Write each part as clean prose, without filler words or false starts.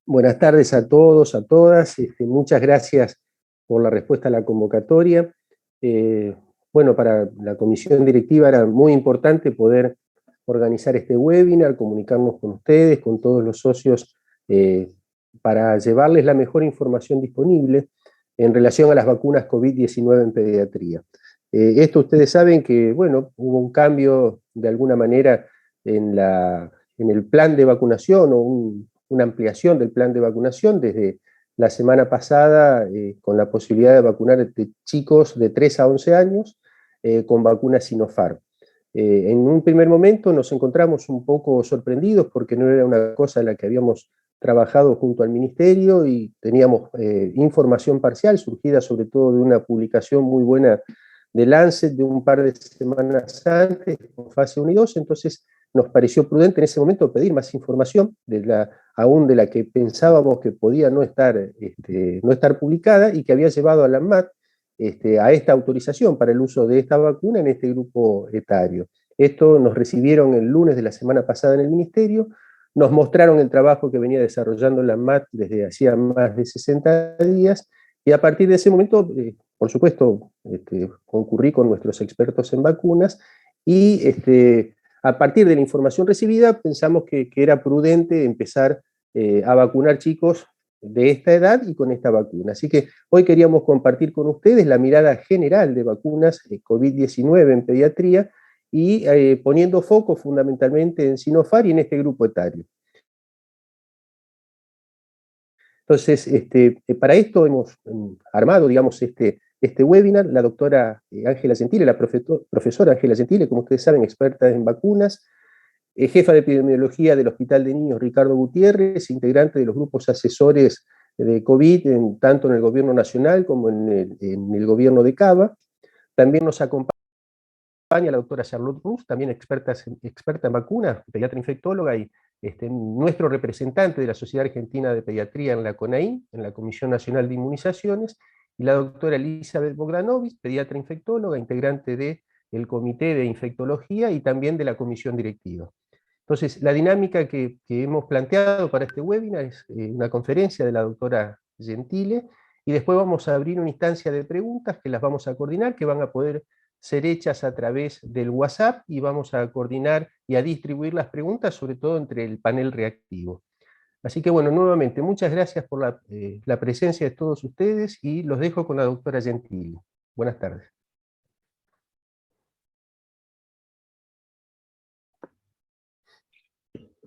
Buenas tardes a todos, a todas. Muchas gracias por la respuesta a la convocatoria. Bueno, para la comisión directiva era muy importante poder organizar este webinar, comunicarnos con ustedes, con todos los socios, para llevarles la mejor información disponible en relación a las vacunas COVID-19 en pediatría. Esto ustedes saben que, bueno, hubo un cambio de alguna manera en el plan de vacunación, o una ampliación del plan de vacunación desde la semana pasada, con la posibilidad de vacunar chicos de 3 a 11 años con vacunas Sinopharm. En un primer momento nos encontramos un poco sorprendidos porque no era una cosa en la que habíamos trabajado junto al Ministerio y teníamos información parcial surgida sobre todo de una publicación muy buena de Lancet de un par de semanas antes, con fase 1 y 2, entonces nos pareció prudente en ese momento pedir más información, aún de la que pensábamos que podía no estar publicada y que había llevado a la ANMAT a esta autorización para el uso de esta vacuna en este grupo etario. Esto nos recibieron el lunes de la semana pasada en el Ministerio, nos mostraron el trabajo que venía desarrollando la ANMAT desde hacía más de 60 días, y a partir de ese momento, por supuesto, concurrí con nuestros expertos en vacunas, y a partir de la información recibida pensamos que era prudente empezar a vacunar chicos de esta edad y con esta vacuna. Así que hoy queríamos compartir con ustedes la mirada general de vacunas COVID-19 en pediatría, y poniendo foco fundamentalmente en Sinopharm y en este grupo etario. Entonces, para esto hemos armado, digamos, este webinar. La doctora Ángela Gentile, la profesora Ángela Gentile, como ustedes saben, experta en vacunas, jefa de epidemiología del Hospital de Niños Ricardo Gutiérrez, integrante de los grupos asesores de COVID, tanto en el gobierno nacional como en el gobierno de Cava. También nos acompaña la doctora Charlotte Ruff, también experta en vacunas, pediatra infectóloga, y nuestro representante de la Sociedad Argentina de Pediatría en la CONAIN, en la Comisión Nacional de Inmunizaciones, y la doctora Elizabeth Bogdanovich, pediatra infectóloga, integrante del Comité de Infectología y también de la Comisión Directiva. Entonces, la dinámica que hemos planteado para este webinar es una conferencia de la doctora Gentile, y después vamos a abrir una instancia de preguntas que las vamos a coordinar, que van a poder ser hechas a través del WhatsApp, y vamos a coordinar y a distribuir las preguntas, sobre todo entre el panel reactivo. Así que bueno, nuevamente, muchas gracias por la presencia de todos ustedes, y los dejo con la doctora Gentile. Buenas tardes.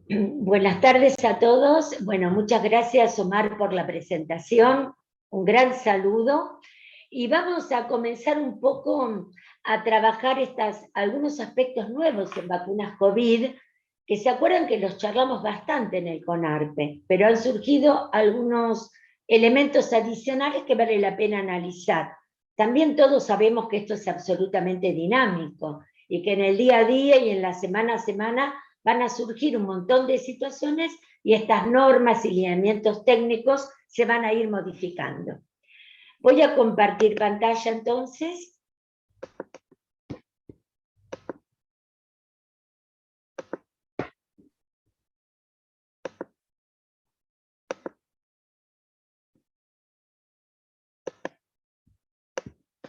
Buenas tardes a todos. Bueno, muchas gracias, Omar, por la presentación. Un gran saludo. Y vamos a comenzar un poco a trabajar algunos aspectos nuevos en vacunas COVID, que se acuerdan que los charlamos bastante en el CONARPE, pero han surgido algunos elementos adicionales que vale la pena analizar. También todos sabemos que esto es absolutamente dinámico, y que en el día a día y en la semana a semana van a surgir un montón de situaciones, y estas normas y lineamientos técnicos se van a ir modificando. Voy a compartir pantalla entonces.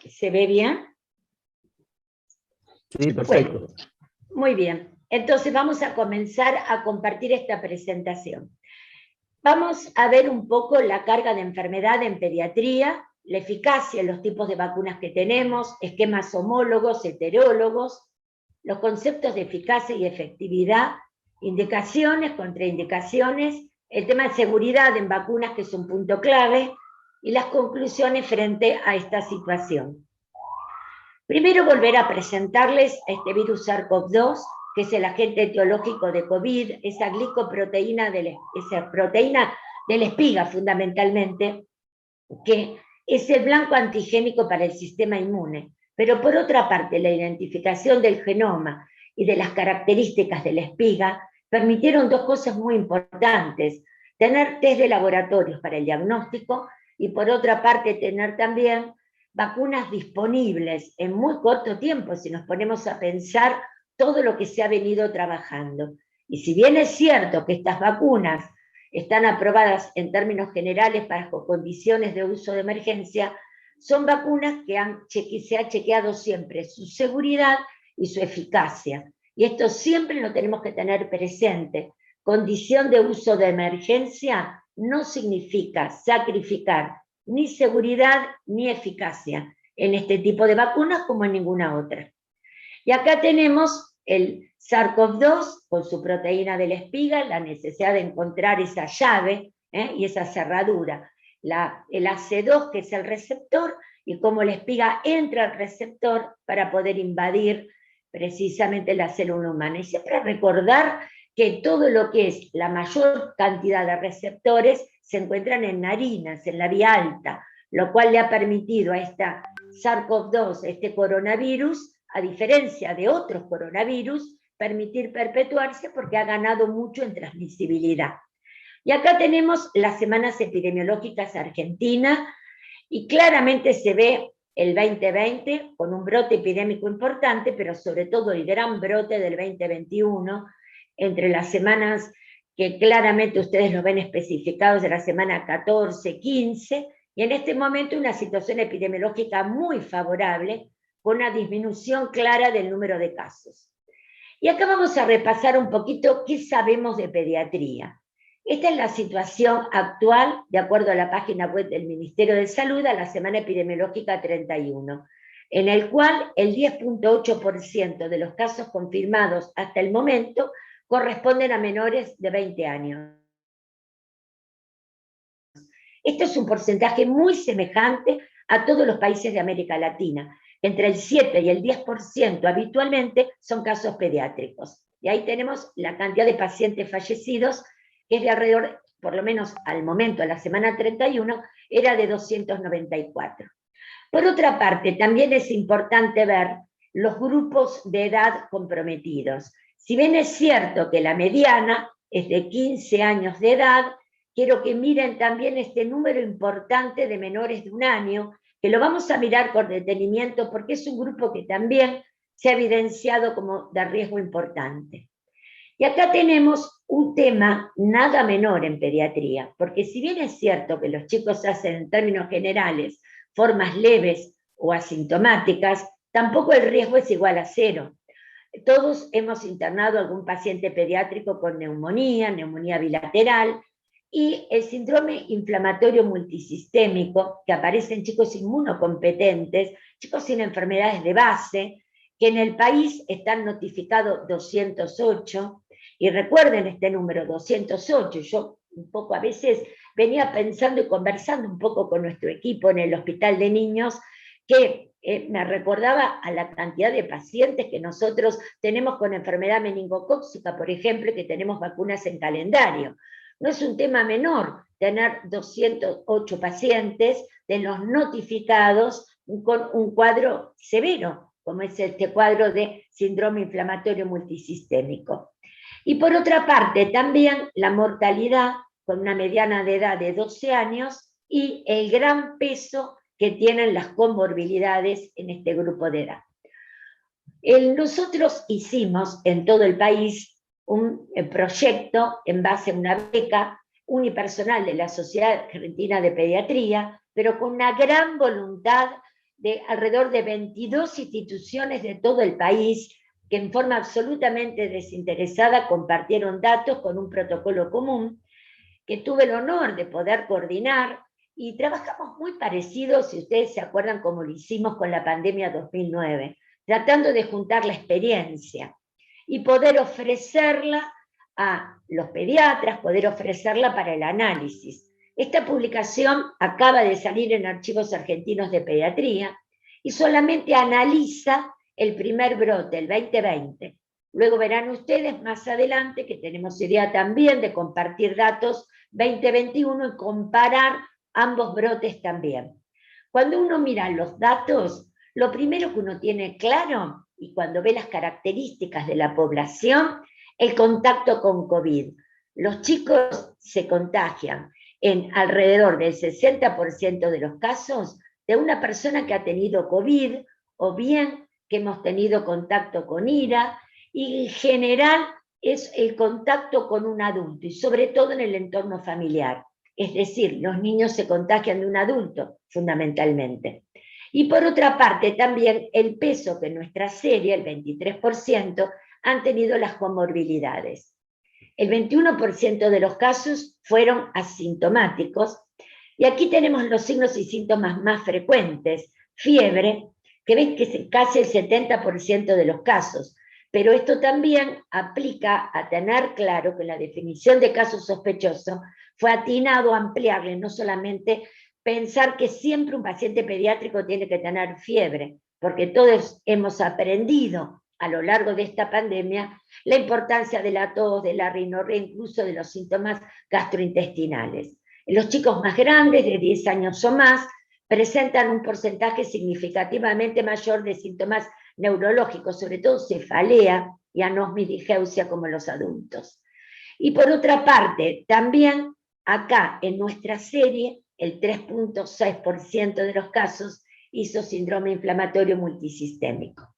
¿Se ve bien? Sí, perfecto. Bueno, muy bien. Entonces vamos a comenzar a compartir esta presentación. Vamos a ver un poco la carga de enfermedad en pediatría, la eficacia en los tipos de vacunas que tenemos, esquemas homólogos, heterólogos, los conceptos de eficacia y efectividad, indicaciones, contraindicaciones, el tema de seguridad en vacunas, que es un punto clave, y las conclusiones frente a esta situación. Primero, volver a presentarles a este virus SARS-CoV-2, que es el agente etiológico de COVID, esa glicoproteína, esa proteína de la espiga fundamentalmente, que es el blanco antigénico para el sistema inmune. Pero por otra parte, la identificación del genoma y de las características de la espiga permitieron dos cosas muy importantes: tener test de laboratorios para el diagnóstico, y por otra parte tener también vacunas disponibles en muy corto tiempo, si nos ponemos a pensar todo lo que se ha venido trabajando. Y si bien es cierto que estas vacunas están aprobadas en términos generales bajo condiciones de uso de emergencia, son vacunas que se ha chequeado siempre su seguridad y su eficacia. Y esto siempre lo tenemos que tener presente. Condición de uso de emergencia no significa sacrificar ni seguridad ni eficacia en este tipo de vacunas como en ninguna otra. Y acá tenemos el SARS-CoV-2 con su proteína de la espiga, la necesidad de encontrar esa llave y esa cerradura. El AC2, que es el receptor, y cómo la espiga entra al receptor para poder invadir precisamente la célula humana. Y siempre recordar que todo lo que es la mayor cantidad de receptores se encuentran en narinas, en la vía alta, lo cual le ha permitido a esta SARS-CoV-2, este coronavirus, a diferencia de otros coronavirus, permitir perpetuarse porque ha ganado mucho en transmisibilidad. Y acá tenemos las semanas epidemiológicas argentinas, y claramente se ve el 2020 con un brote epidémico importante, pero sobre todo el gran brote del 2021, entre las semanas que claramente ustedes lo ven especificados de la semana 14, 15, y en este momento una situación epidemiológica muy favorable, con una disminución clara del número de casos. Y acá vamos a repasar un poquito qué sabemos de pediatría. Esta es la situación actual, de acuerdo a la página web del Ministerio de Salud, a la semana epidemiológica 31, en el cual el 10.8% de los casos confirmados hasta el momento corresponden a menores de 20 años. Esto es un porcentaje muy semejante a todos los países de América Latina. Entre el 7 y el 10% habitualmente son casos pediátricos. Y ahí tenemos la cantidad de pacientes fallecidos, que es de alrededor, por lo menos al momento, a la semana 31, era de 294. Por otra parte, también es importante ver los grupos de edad comprometidos. Si bien es cierto que la mediana es de 15 años de edad, quiero que miren también este número importante de menores de 1 año, que lo vamos a mirar con detenimiento porque es un grupo que también se ha evidenciado como de riesgo importante. Y acá tenemos un tema nada menor en pediatría, porque si bien es cierto que los chicos hacen en términos generales formas leves o asintomáticas, tampoco el riesgo es igual a 0. Todos hemos internado a algún paciente pediátrico con neumonía bilateral, y el síndrome inflamatorio multisistémico, que aparece en chicos inmunocompetentes, chicos sin enfermedades de base, que en el país están notificados 208, y recuerden este número, 208, yo un poco a veces venía pensando y conversando un poco con nuestro equipo en el hospital de niños, que me recordaba a la cantidad de pacientes que nosotros tenemos con enfermedad meningocócica, por ejemplo, que tenemos vacunas en calendario. No es un tema menor tener 208 pacientes de los notificados con un cuadro severo, como es este cuadro de síndrome inflamatorio multisistémico. Y por otra parte, también la mortalidad con una mediana de edad de 12 años y el gran peso que tienen las comorbilidades en este grupo de edad. Nosotros hicimos en todo el país un proyecto en base a una beca unipersonal de la Sociedad Argentina de Pediatría, pero con una gran voluntad de alrededor de 22 instituciones de todo el país que en forma absolutamente desinteresada compartieron datos con un protocolo común, que tuve el honor de poder coordinar, y trabajamos muy parecido, si ustedes se acuerdan, como lo hicimos con la pandemia 2009, tratando de juntar la experiencia y poder ofrecerla a los pediatras, poder ofrecerla para el análisis. Esta publicación acaba de salir en Archivos Argentinos de Pediatría y solamente analiza el primer brote, el 2020. Luego verán ustedes más adelante que tenemos idea también de compartir datos 2021 y comparar ambos brotes también. Cuando uno mira los datos, lo primero que uno tiene claro, y cuando ve las características de la población, el contacto con COVID. Los chicos se contagian en alrededor del 60% de los casos de una persona que ha tenido COVID, o bien que hemos tenido contacto con IRA, y en general es el contacto con un adulto, y sobre todo en el entorno familiar. Es decir, los niños se contagian de un adulto, fundamentalmente. Y por otra parte, también el peso que en nuestra serie, el 23%, han tenido las comorbilidades. El 21% de los casos fueron asintomáticos, y aquí tenemos los signos y síntomas más frecuentes. Fiebre, que ven que es casi el 70% de los casos, pero esto también aplica a tener claro que la definición de caso sospechoso fue atinado a ampliarle, no solamente pensar que siempre un paciente pediátrico tiene que tener fiebre, porque todos hemos aprendido a lo largo de esta pandemia la importancia de la tos, de la rinorrea, incluso de los síntomas gastrointestinales. Los chicos más grandes, de 10 años o más, presentan un porcentaje significativamente mayor de síntomas neurológicos, sobre todo cefalea y anosmia como los adultos. Y por otra parte, también acá en nuestra serie, el 3.6% de los casos hizo síndrome inflamatorio multisistémico.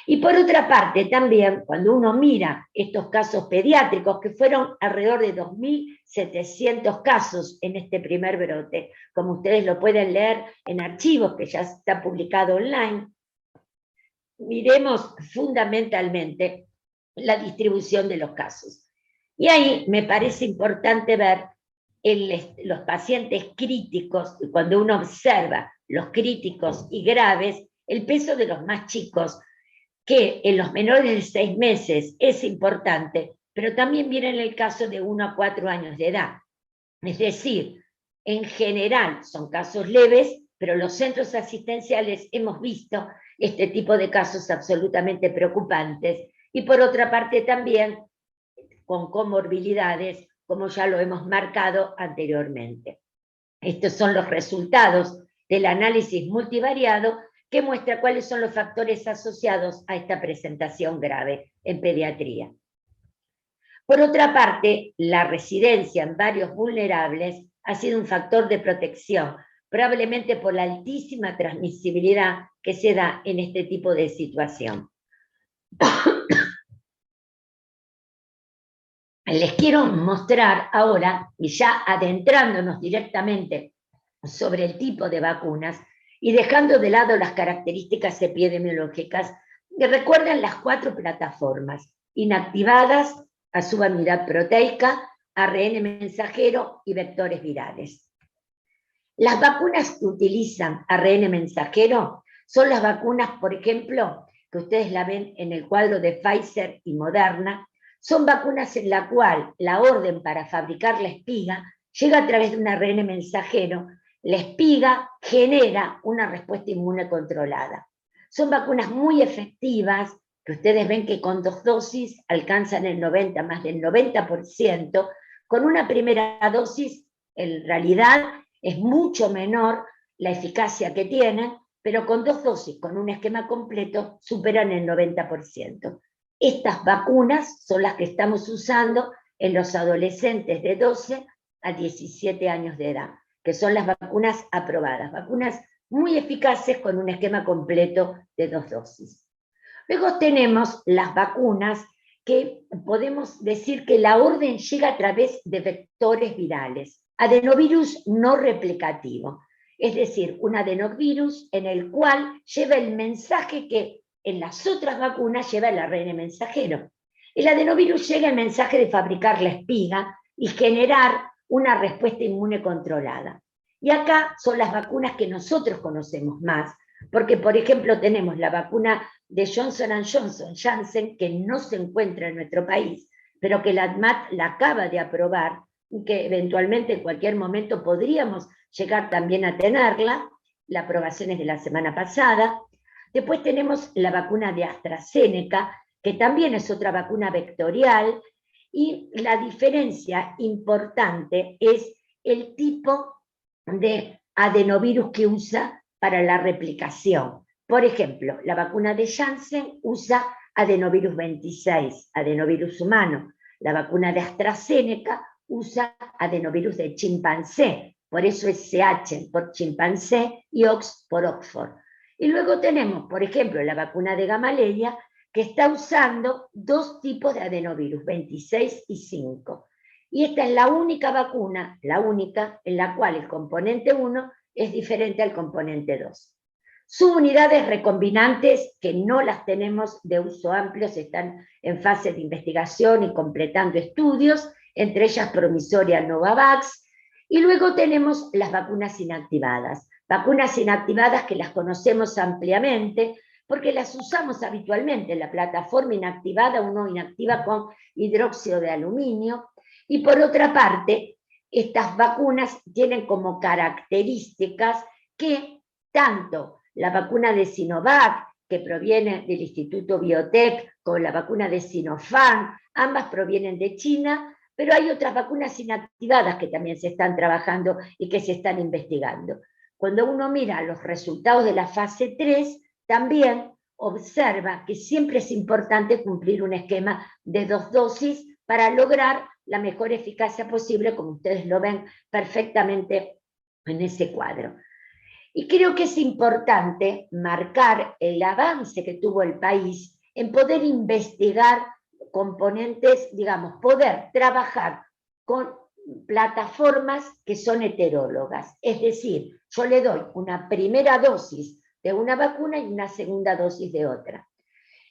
Y por otra parte, también, cuando uno mira estos casos pediátricos, que fueron alrededor de 2.700 casos en este primer brote, como ustedes lo pueden leer en archivos, que ya está publicado online, miremos fundamentalmente la distribución de los casos. Y ahí me parece importante ver los pacientes críticos, cuando uno observa los críticos y graves, el peso de los más chicos, que en los menores de 6 meses es importante, pero también viene en el caso de 1 a 4 años de edad. Es decir, en general son casos leves, pero los centros asistenciales hemos visto este tipo de casos absolutamente preocupantes, y por otra parte también con comorbilidades, como ya lo hemos marcado anteriormente. Estos son los resultados del análisis multivariado que muestra cuáles son los factores asociados a esta presentación grave en pediatría. Por otra parte, la residencia en barrios vulnerables ha sido un factor de protección, probablemente por la altísima transmisibilidad que se da en este tipo de situación. Les quiero mostrar ahora, y ya adentrándonos directamente sobre el tipo de vacunas, y dejando de lado las características epidemiológicas, que recuerdan las 4 plataformas: inactivadas, asuvanidad proteica, ARN mensajero y vectores virales. Las vacunas que utilizan ARN mensajero son las vacunas, por ejemplo, que ustedes la ven en el cuadro de Pfizer y Moderna. Son vacunas en la cual la orden para fabricar la espiga llega a través de un ARN mensajero. La espiga genera una respuesta inmune controlada. Son vacunas muy efectivas, que ustedes ven que con 2 dosis alcanzan el 90, más del 90%. Con una primera dosis, en realidad, es mucho menor la eficacia que tienen, pero con 2 dosis, con un esquema completo, superan el 90%. Estas vacunas son las que estamos usando en los adolescentes de 12 a 17 años de edad, que son las vacunas aprobadas, vacunas muy eficaces con un esquema completo de 2 dosis. Luego tenemos las vacunas que podemos decir que la orden llega a través de vectores virales, adenovirus no replicativo, es decir, un adenovirus en el cual lleva el mensaje que en las otras vacunas lleva el ARN mensajero. El adenovirus llega el mensaje de fabricar la espiga y generar una respuesta inmune controlada. Y acá son las vacunas que nosotros conocemos más, porque por ejemplo tenemos la vacuna de Johnson & Johnson, Janssen, que no se encuentra en nuestro país, pero que la ADMAT la acaba de aprobar, y que eventualmente en cualquier momento podríamos llegar también a tenerla. La aprobación es de la semana pasada. Después tenemos la vacuna de AstraZeneca, que también es otra vacuna vectorial, y la diferencia importante es el tipo de adenovirus que usa para la replicación. Por ejemplo, la vacuna de Janssen usa adenovirus 26, adenovirus humano. La vacuna de AstraZeneca usa adenovirus de chimpancé, por eso es CH por chimpancé y Ox por Oxford. Y luego tenemos, por ejemplo, la vacuna de Gamaleya, que está usando dos tipos de adenovirus, 26 y 5. Y esta es la única vacuna, la única, en la cual el componente 1 es diferente al componente 2. Subunidades recombinantes que no las tenemos de uso amplio, están en fase de investigación y completando estudios, entre ellas promisoria Novavax, y luego tenemos las vacunas inactivadas que las conocemos ampliamente, porque las usamos habitualmente en la plataforma inactivada, uno inactiva con hidróxido de aluminio, y por otra parte, estas vacunas tienen como características que tanto la vacuna de Sinovac, que proviene del Instituto Biotech, con la vacuna de Sinopharm, ambas provienen de China, pero hay otras vacunas inactivadas que también se están trabajando y que se están investigando. Cuando uno mira los resultados de la fase 3, también observa que siempre es importante cumplir un esquema de 2 dosis para lograr la mejor eficacia posible, como ustedes lo ven perfectamente en ese cuadro. Y creo que es importante marcar el avance que tuvo el país en poder investigar componentes, digamos, poder trabajar con plataformas que son heterólogas. Es decir, yo le doy una primera dosis de una vacuna y una segunda dosis de otra.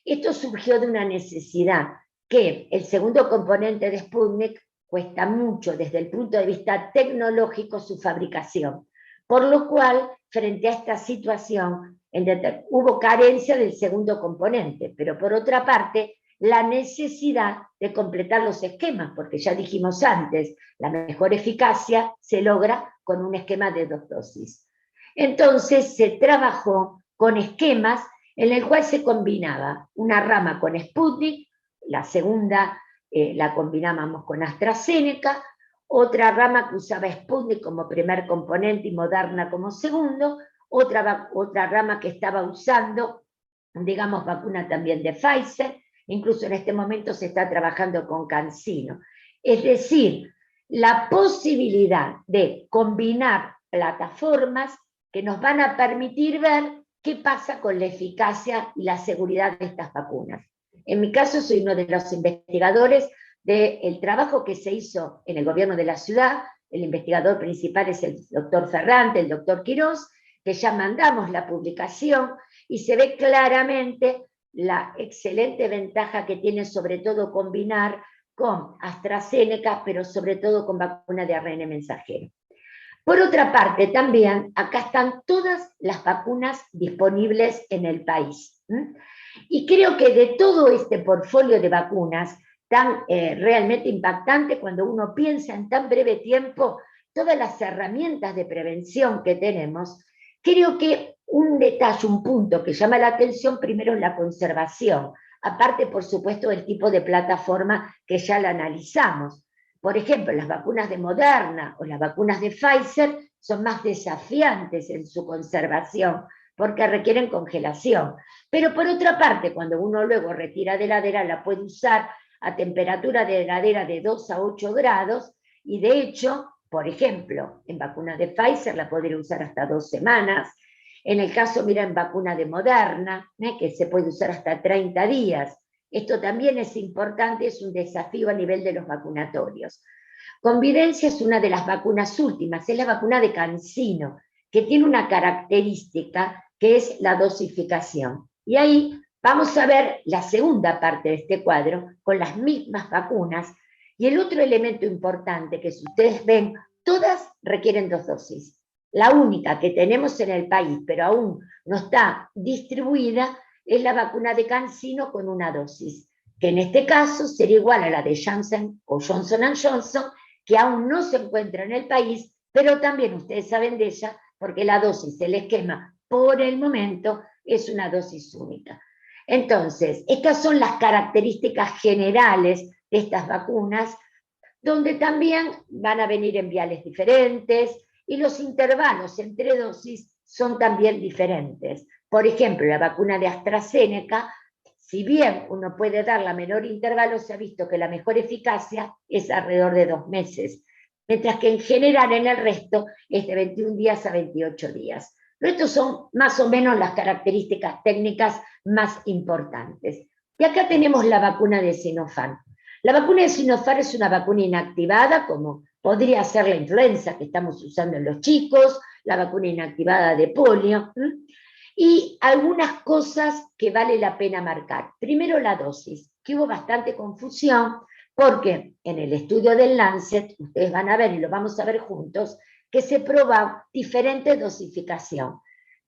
Esto surgió de una necesidad que el segundo componente de Sputnik cuesta mucho desde el punto de vista tecnológico su fabricación, por lo cual, frente a esta situación, hubo carencia del segundo componente, pero por otra parte, la necesidad de completar los esquemas, porque ya dijimos antes, la mejor eficacia se logra con un esquema de 2 dosis. Entonces se trabajó con esquemas en el cual se combinaba una rama con Sputnik, la segunda la combinábamos con AstraZeneca, otra rama que usaba Sputnik como primer componente y Moderna como segundo, otra rama que estaba usando, digamos, vacuna también de Pfizer, incluso en este momento se está trabajando con CanSino. Es decir, la posibilidad de combinar plataformas que nos van a permitir ver qué pasa con la eficacia y la seguridad de estas vacunas. En mi caso soy uno de los investigadores del trabajo que se hizo en el gobierno de la ciudad. El investigador principal es el doctor Ferrante, el doctor Quirós, que ya mandamos la publicación y se ve claramente la excelente ventaja que tiene sobre todo combinar con AstraZeneca, pero sobre todo con vacuna de ARN mensajero. Por otra parte, también acá están todas las vacunas disponibles en el país. Y creo que de todo este portfolio de vacunas, tan realmente impactante, cuando uno piensa en tan breve tiempo, todas las herramientas de prevención que tenemos, creo que un detalle, un punto que llama la atención primero es la conservación, aparte por supuesto del tipo de plataforma que ya la analizamos. Por ejemplo, las vacunas de Moderna o las vacunas de Pfizer son más desafiantes en su conservación porque requieren congelación. Pero por otra parte, cuando uno luego retira de heladera, la puede usar a temperatura de heladera de 2 a 8 grados y de hecho, por ejemplo, en vacuna de Pfizer la podría usar hasta 2 semanas. En el caso, mira, en vacuna de Moderna, que se puede usar hasta 30 días. Esto también es importante, es un desafío a nivel de los vacunatorios. Convivencia es una de las vacunas últimas, es la vacuna de CanSino, que tiene una característica que es la dosificación. Y ahí vamos a ver la segunda parte de este cuadro, con las mismas vacunas. Y el otro elemento importante que si ustedes ven, todas requieren 2 dosis. La única que tenemos en el país, pero aún no está distribuida, es la vacuna de CanSino con 1 dosis, que en este caso sería igual a la de Janssen o Johnson & Johnson, que aún no se encuentra en el país, pero también ustedes saben de ella, porque la dosis, el esquema, por el momento, es 1 dosis única. Entonces, estas son las características generales de estas vacunas, donde también van a venir en viales diferentes, y los intervalos entre dosis son también diferentes. Por ejemplo, la vacuna de AstraZeneca, si bien uno puede dar la menor intervalo, se ha visto que la mejor eficacia es alrededor de 2 meses, mientras que en general en el resto es de 21 días a 28 días. Pero estos son más o menos las características técnicas más importantes. Y acá tenemos la vacuna de Sinopharm. La vacuna de Sinopharm es una vacuna inactivada, como podría ser la influenza que estamos usando en los chicos, la vacuna inactivada de polio, y algunas cosas que vale la pena marcar. Primero la dosis, que hubo bastante confusión, porque en el estudio del Lancet, ustedes van a ver y lo vamos a ver juntos, que se prueba diferente dosificación.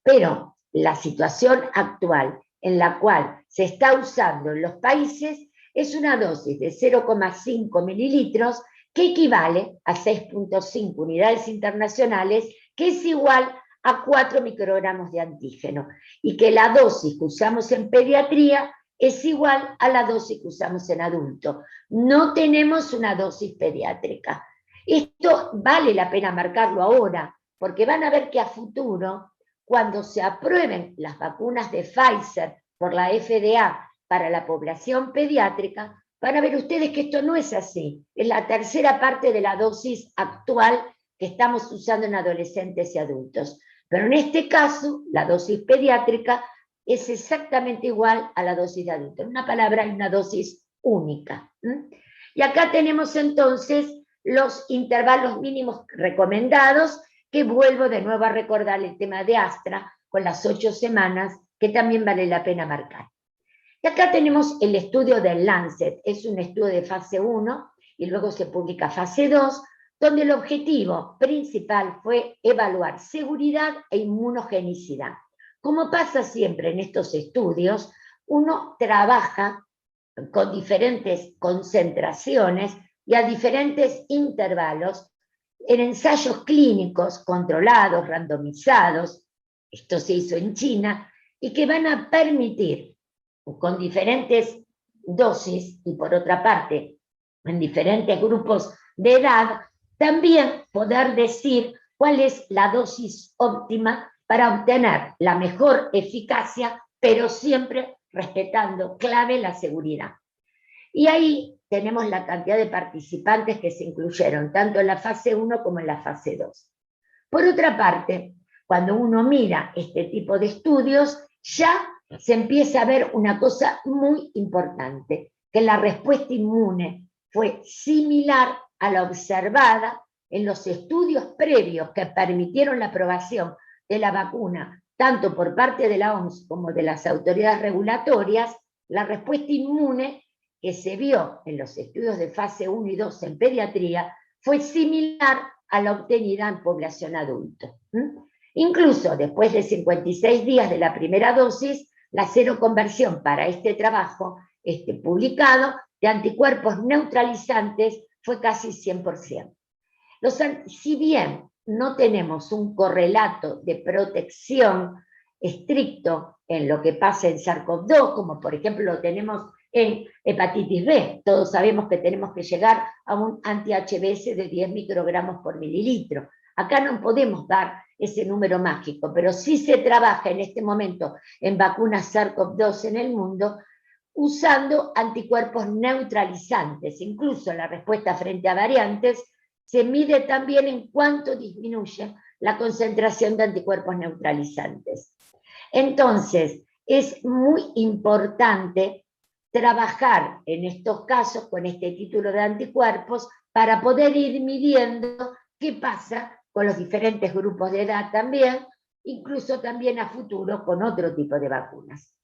Pero la situación actual en la cual se está usando en los países es una dosis de 0,5 mililitros que equivale a 6,5 unidades internacionales, que es igual a 4 microgramos de antígeno, y que la dosis que usamos en pediatría es igual a la dosis que usamos en adulto. No tenemos una dosis pediátrica. Esto vale la pena marcarlo ahora, porque van a ver que a futuro, cuando se aprueben las vacunas de Pfizer por la FDA para la población pediátrica, van a ver ustedes que esto no es así. Es la tercera parte de la dosis actual que estamos usando en adolescentes y adultos. Pero en este caso, la dosis pediátrica es exactamente igual a la dosis de adulto. En una palabra, hay una dosis única. Y acá tenemos entonces los intervalos mínimos recomendados, que vuelvo de nuevo a recordar el tema de Astra, con las 8 semanas, que también vale la pena marcar. Y acá tenemos el estudio del Lancet, es un estudio de fase 1, y luego se publica fase 2, donde el objetivo principal fue evaluar seguridad e inmunogenicidad. Como pasa siempre en estos estudios, uno trabaja con diferentes concentraciones y a diferentes intervalos en ensayos clínicos controlados, randomizados, esto se hizo en China, y que van a permitir, con diferentes dosis, y por otra parte, en diferentes grupos de edad, también poder decir cuál es la dosis óptima para obtener la mejor eficacia, pero siempre respetando clave la seguridad. Y ahí tenemos la cantidad de participantes que se incluyeron, tanto en la fase 1 como en la fase 2. Por otra parte, cuando uno mira este tipo de estudios, ya se empieza a ver una cosa muy importante, que la respuesta inmune fue similar a la observada en los estudios previos que permitieron la aprobación de la vacuna, tanto por parte de la OMS como de las autoridades regulatorias. La respuesta inmune que se vio en los estudios de fase 1 y 2 en pediatría fue similar a la obtenida en población adulta. Incluso después de 56 días de la primera dosis, la seroconversión para este trabajo publicado de anticuerpos neutralizantes fue casi 100%. Si bien no tenemos un correlato de protección estricto en lo que pasa en SARS-CoV-2, como por ejemplo lo tenemos en hepatitis B, todos sabemos que tenemos que llegar a un anti-HBs de 10 microgramos por mililitro. Acá no podemos dar ese número mágico, pero sí se trabaja en este momento en vacunas SARS-CoV-2 en el mundo usando anticuerpos neutralizantes. Incluso la respuesta frente a variantes se mide también en cuánto disminuye la concentración de anticuerpos neutralizantes. Entonces, es muy importante trabajar en estos casos con este título de anticuerpos para poder ir midiendo qué pasa con los diferentes grupos de edad también, incluso también a futuro con otro tipo de vacunas.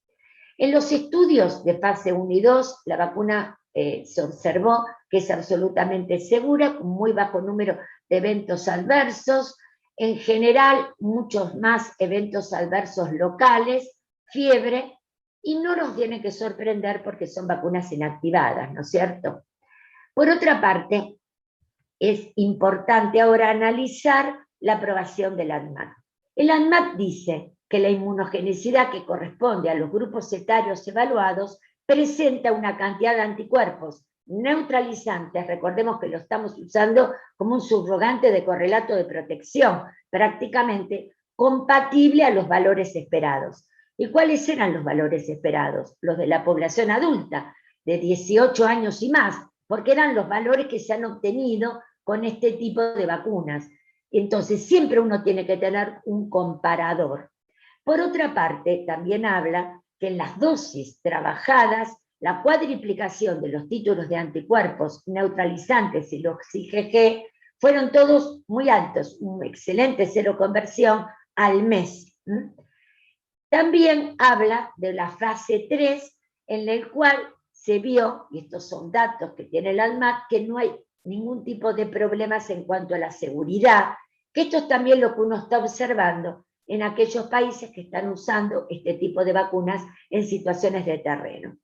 En los estudios de fase 1 y 2, la vacuna se observó que es absolutamente segura, con muy bajo número de eventos adversos, en general muchos más eventos adversos locales, fiebre, y no nos tiene que sorprender porque son vacunas inactivadas, ¿no es cierto? Por otra parte, es importante ahora analizar la aprobación del ANMAT. El ANMAT dice que la inmunogenicidad que corresponde a los grupos etarios evaluados presenta una cantidad de anticuerpos neutralizantes, recordemos que lo estamos usando como un subrogante de correlato de protección, prácticamente compatible a los valores esperados. ¿Y cuáles eran los valores esperados? Los de la población adulta, de 18 años y más, porque eran los valores que se han obtenido con este tipo de vacunas. Entonces, siempre uno tiene que tener un comparador. Por otra parte, también habla que en las dosis trabajadas la cuadriplicación de los títulos de anticuerpos neutralizantes y los IgG fueron todos muy altos, un excelente seroconversión al mes. También habla de la fase 3, en el cual se vio, y estos son datos que tiene el ANMAT, que no hay ningún tipo de problemas en cuanto a la seguridad, que esto es también lo que uno está observando en aquellos países que están usando este tipo de vacunas en situaciones de terreno.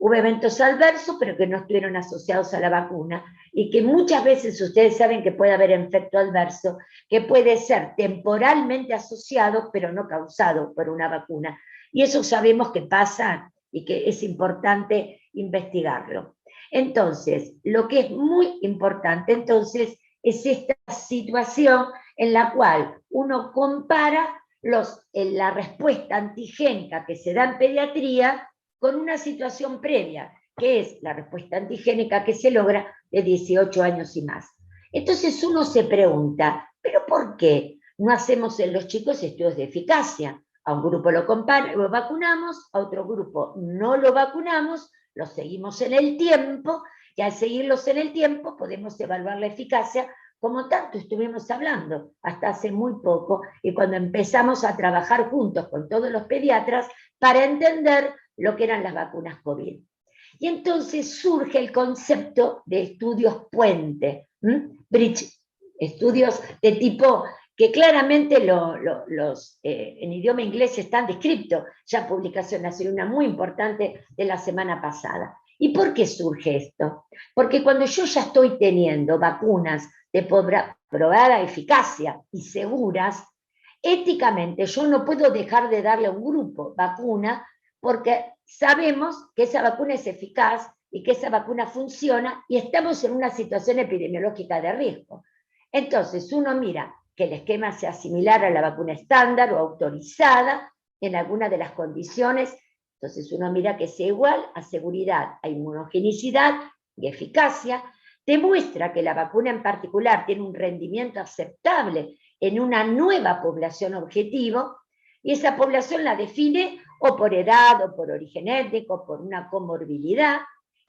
Hubo eventos adversos, pero que no estuvieron asociados a la vacuna, y que muchas veces ustedes saben que puede haber efecto adverso, que puede ser temporalmente asociado, pero no causado por una vacuna. Y eso sabemos que pasa y que es importante investigarlo. Entonces, lo que es muy importante entonces es esta situación en la cual uno compara la respuesta antigénica que se da en pediatría con una situación previa, que es la respuesta antigénica que se logra de 18 años y más. Entonces uno se pregunta, ¿pero por qué no hacemos en los chicos estudios de eficacia? A un grupo lo vacunamos, a otro grupo no lo vacunamos, los seguimos en el tiempo, y al seguirlos en el tiempo podemos evaluar la eficacia, como tanto estuvimos hablando hasta hace muy poco, y cuando empezamos a trabajar juntos con todos los pediatras para entender lo que eran las vacunas COVID. Y entonces surge el concepto de estudios puente, bridge, estudios de tipo que claramente en idioma inglés están descritos, ya publicación nacional, una muy importante de la semana pasada. ¿Y por qué surge esto? Porque cuando yo ya estoy teniendo vacunas de probada eficacia y seguras, éticamente yo no puedo dejar de darle a un grupo vacuna porque sabemos que esa vacuna es eficaz y que esa vacuna funciona y estamos en una situación epidemiológica de riesgo. Entonces uno mira que el esquema sea similar a la vacuna estándar o autorizada en alguna de las condiciones, entonces uno mira que sea igual a seguridad, a inmunogenicidad y eficacia, demuestra que la vacuna en particular tiene un rendimiento aceptable en una nueva población objetivo, y esa población la define o por edad, o por origen étnico, o por una comorbilidad,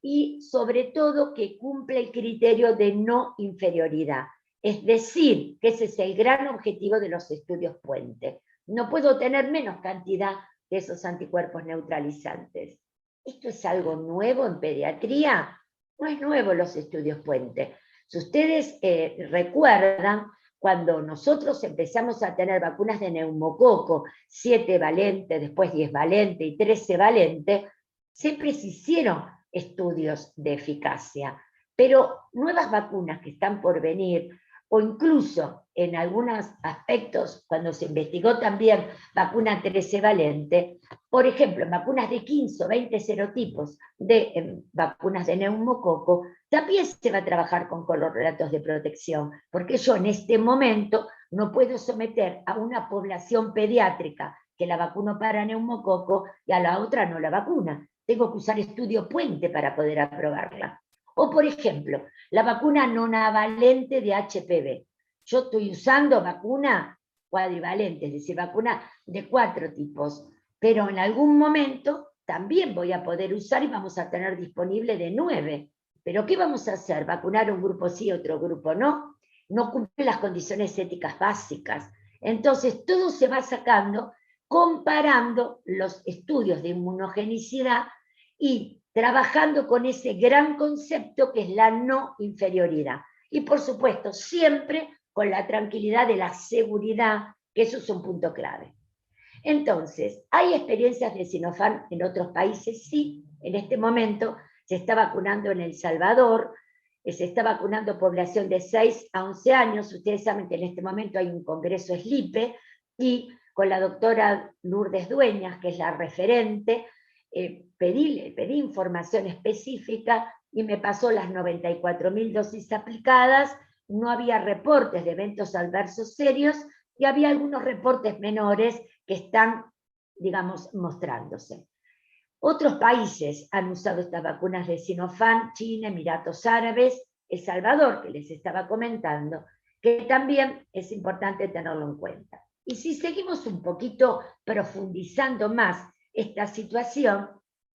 y sobre todo que cumple el criterio de no inferioridad. Es decir, que ese es el gran objetivo de los estudios puente. No puedo tener menos cantidad de esos anticuerpos neutralizantes. ¿Esto es algo nuevo en pediatría? No es nuevo los estudios puente. Si ustedes recuerdan, cuando nosotros empezamos a tener vacunas de neumococo, 7 valente, después 10 valente y 13 valente, siempre se hicieron estudios de eficacia, pero nuevas vacunas que están por venir, o incluso en algunos aspectos, cuando se investigó también vacuna 13 valente, por ejemplo, en vacunas de 15 o 20 serotipos de vacunas de neumococo, también se va a trabajar con correlatos de protección, porque yo en este momento no puedo someter a una población pediátrica que la vacuno para neumococo y a la otra no la vacuna. Tengo que usar estudio puente para poder aprobarla. O por ejemplo, la vacuna nonavalente de HPV. Yo estoy usando vacuna cuadrivalente, es decir, vacuna de 4 tipos, pero en algún momento también voy a poder usar y vamos a tener disponible de 9. ¿Pero qué vamos a hacer? ¿Vacunar un grupo sí, otro grupo no? No cumple las condiciones éticas básicas. Entonces, todo se va sacando comparando los estudios de inmunogenicidad y trabajando con ese gran concepto que es la no inferioridad. Y por supuesto, siempre con la tranquilidad de la seguridad, que eso es un punto clave. Entonces, ¿hay experiencias de Sinopharm en otros países? Sí, en este momento se está vacunando en El Salvador, se está vacunando población de 6 a 11 años, ustedes saben que en este momento hay un congreso SLIPE, y con la doctora Lourdes Dueñas, que es la referente, pedí información específica y me pasó las 94.000 dosis aplicadas, no había reportes de eventos adversos serios, y había algunos reportes menores que están, digamos, mostrándose. Otros países han usado estas vacunas de Sinopharm, China, Emiratos Árabes, El Salvador, que les estaba comentando, que también es importante tenerlo en cuenta. Y si seguimos un poquito profundizando más esta situación,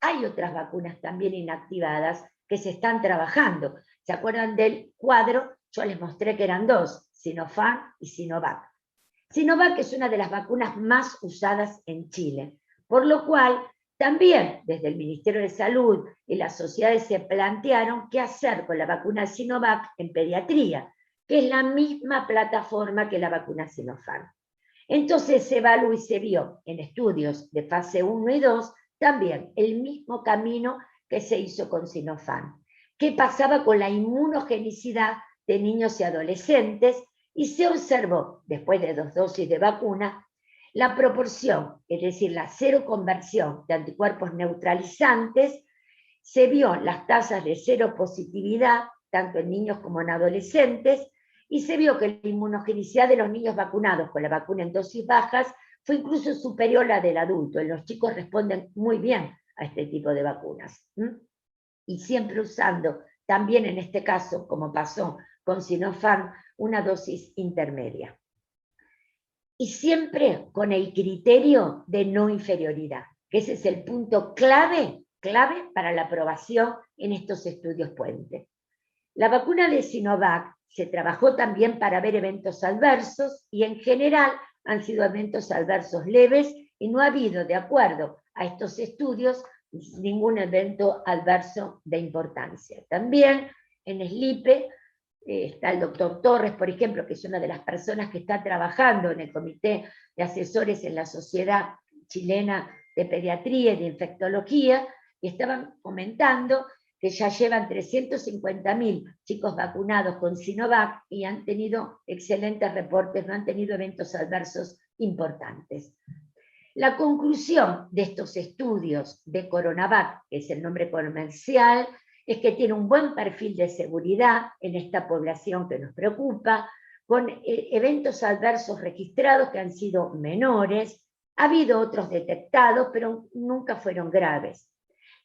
hay otras vacunas también inactivadas que se están trabajando. ¿Se acuerdan del cuadro? Yo les mostré que eran dos, Sinopharm y Sinovac. Sinovac es una de las vacunas más usadas en Chile, por lo cual también desde el Ministerio de Salud y las sociedades se plantearon qué hacer con la vacuna Sinovac en pediatría, que es la misma plataforma que la vacuna Sinopharm. Entonces se evaluó y se vio en estudios de fase 1 y 2 también el mismo camino que se hizo con Sinopharm. ¿Qué pasaba con la inmunogenicidad de niños y adolescentes? Y se observó, después de 2 dosis de vacuna, la proporción, es decir, la seroconversión de anticuerpos neutralizantes, se vio las tasas de seropositividad, tanto en niños como en adolescentes, y se vio que la inmunogenicidad de los niños vacunados con la vacuna en dosis bajas fue incluso superior a la del adulto. Los chicos responden muy bien a este tipo de vacunas. Y siempre usando, también en este caso, como pasó con Sinopharm, una dosis intermedia. Y siempre con el criterio de no inferioridad, que ese es el punto clave para la aprobación en estos estudios puente. La vacuna de Sinovac se trabajó también para ver eventos adversos y en general han sido eventos adversos leves y no ha habido, de acuerdo a estos estudios, ningún evento adverso de importancia. También en SLIPE está el doctor Torres, por ejemplo, que es una de las personas que está trabajando en el comité de asesores en la Sociedad Chilena de Pediatría y de Infectología, y estaban comentando que ya llevan 350.000 chicos vacunados con Sinovac y han tenido excelentes reportes, no han tenido eventos adversos importantes. La conclusión de estos estudios de Coronavac, que es el nombre comercial, es que tiene un buen perfil de seguridad en esta población que nos preocupa, con eventos adversos registrados que han sido menores, ha habido otros detectados, pero nunca fueron graves.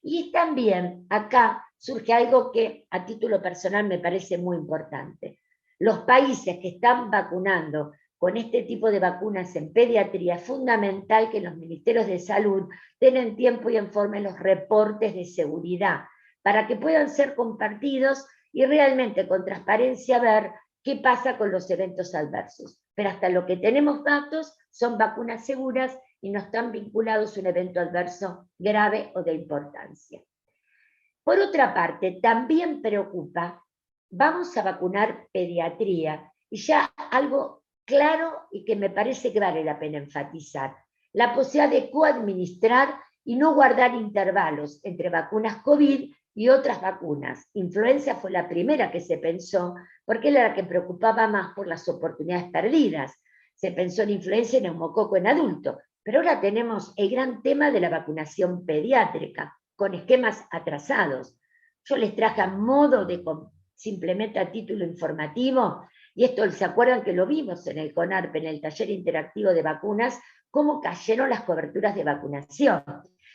Y también acá surge algo que a título personal me parece muy importante. Los países que están vacunando con este tipo de vacunas en pediatría, es fundamental que los ministerios de salud tengan tiempo y informen los reportes de seguridad, para que puedan ser compartidos y realmente con transparencia ver qué pasa con los eventos adversos. Pero hasta lo que tenemos datos son vacunas seguras y no están vinculados a un evento adverso grave o de importancia. Por otra parte, también preocupa, vamos a vacunar pediatría, y ya algo claro y que me parece que vale la pena enfatizar, la posibilidad de coadministrar y no guardar intervalos entre vacunas COVID y otras vacunas. Influenza fue la primera que se pensó, porque era la que preocupaba más por las oportunidades perdidas. Se pensó en influenza y neumococo en adultos, pero ahora tenemos el gran tema de la vacunación pediátrica, con esquemas atrasados. Yo les traje a modo de, simplemente a título informativo, y esto se acuerdan que lo vimos en el CONARP, en el taller interactivo de vacunas, cómo cayeron las coberturas de vacunación.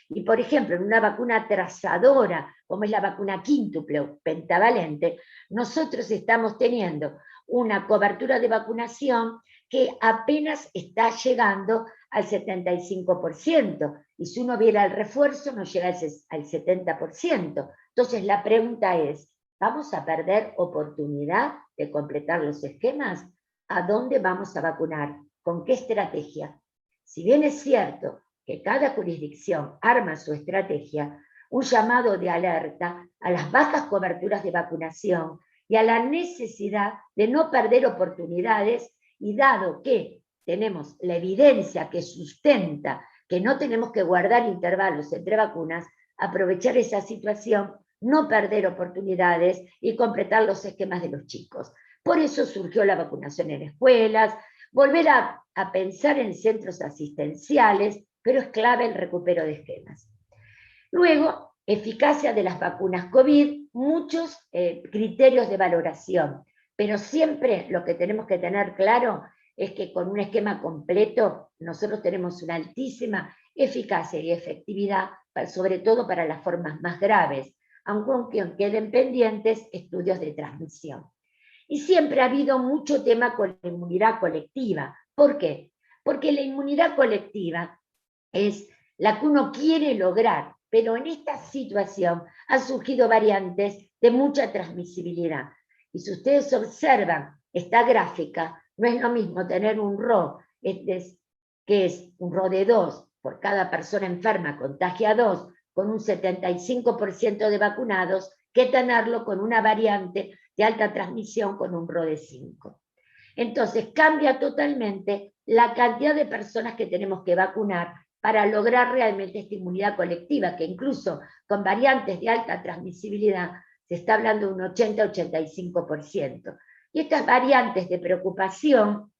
Y por ejemplo, en una vacuna atrasadora, como es la vacuna quíntuple o pentavalente, nosotros estamos teniendo una cobertura de vacunación que apenas está llegando al 75%, y si uno viera el refuerzo no llega al 70%. Entonces la pregunta es, ¿vamos a perder oportunidad de completar los esquemas? ¿A dónde vamos a vacunar? ¿Con qué estrategia? Si bien es cierto que cada jurisdicción arma su estrategia, un llamado de alerta a las bajas coberturas de vacunación y a la necesidad de no perder oportunidades, y dado que tenemos la evidencia que sustenta que no tenemos que guardar intervalos entre vacunas, aprovechar esa situación, no perder oportunidades y completar los esquemas de los chicos. Por eso surgió la vacunación en escuelas, volver a pensar en centros asistenciales, pero es clave el recupero de esquemas. Luego, eficacia de las vacunas COVID, muchos criterios de valoración, pero siempre lo que tenemos que tener claro es que con un esquema completo nosotros tenemos una altísima eficacia y efectividad, sobre todo para las formas más graves, aunque queden pendientes estudios de transmisión. Y siempre ha habido mucho tema con la inmunidad colectiva. ¿Por qué? Porque la inmunidad colectiva es la que uno quiere lograr pero en esta situación han surgido variantes de mucha transmisibilidad. Y si ustedes observan esta gráfica, no es lo mismo tener un RO, que es un RO de 2 por cada persona enferma contagia a 2, con un 75% de vacunados, que tenerlo con una variante de alta transmisión con un RO de 5. Entonces cambia totalmente la cantidad de personas que tenemos que vacunar para lograr realmente esta inmunidad colectiva, que incluso con variantes de alta transmisibilidad se está hablando de un 80-85%. Y estas variantes de preocupación,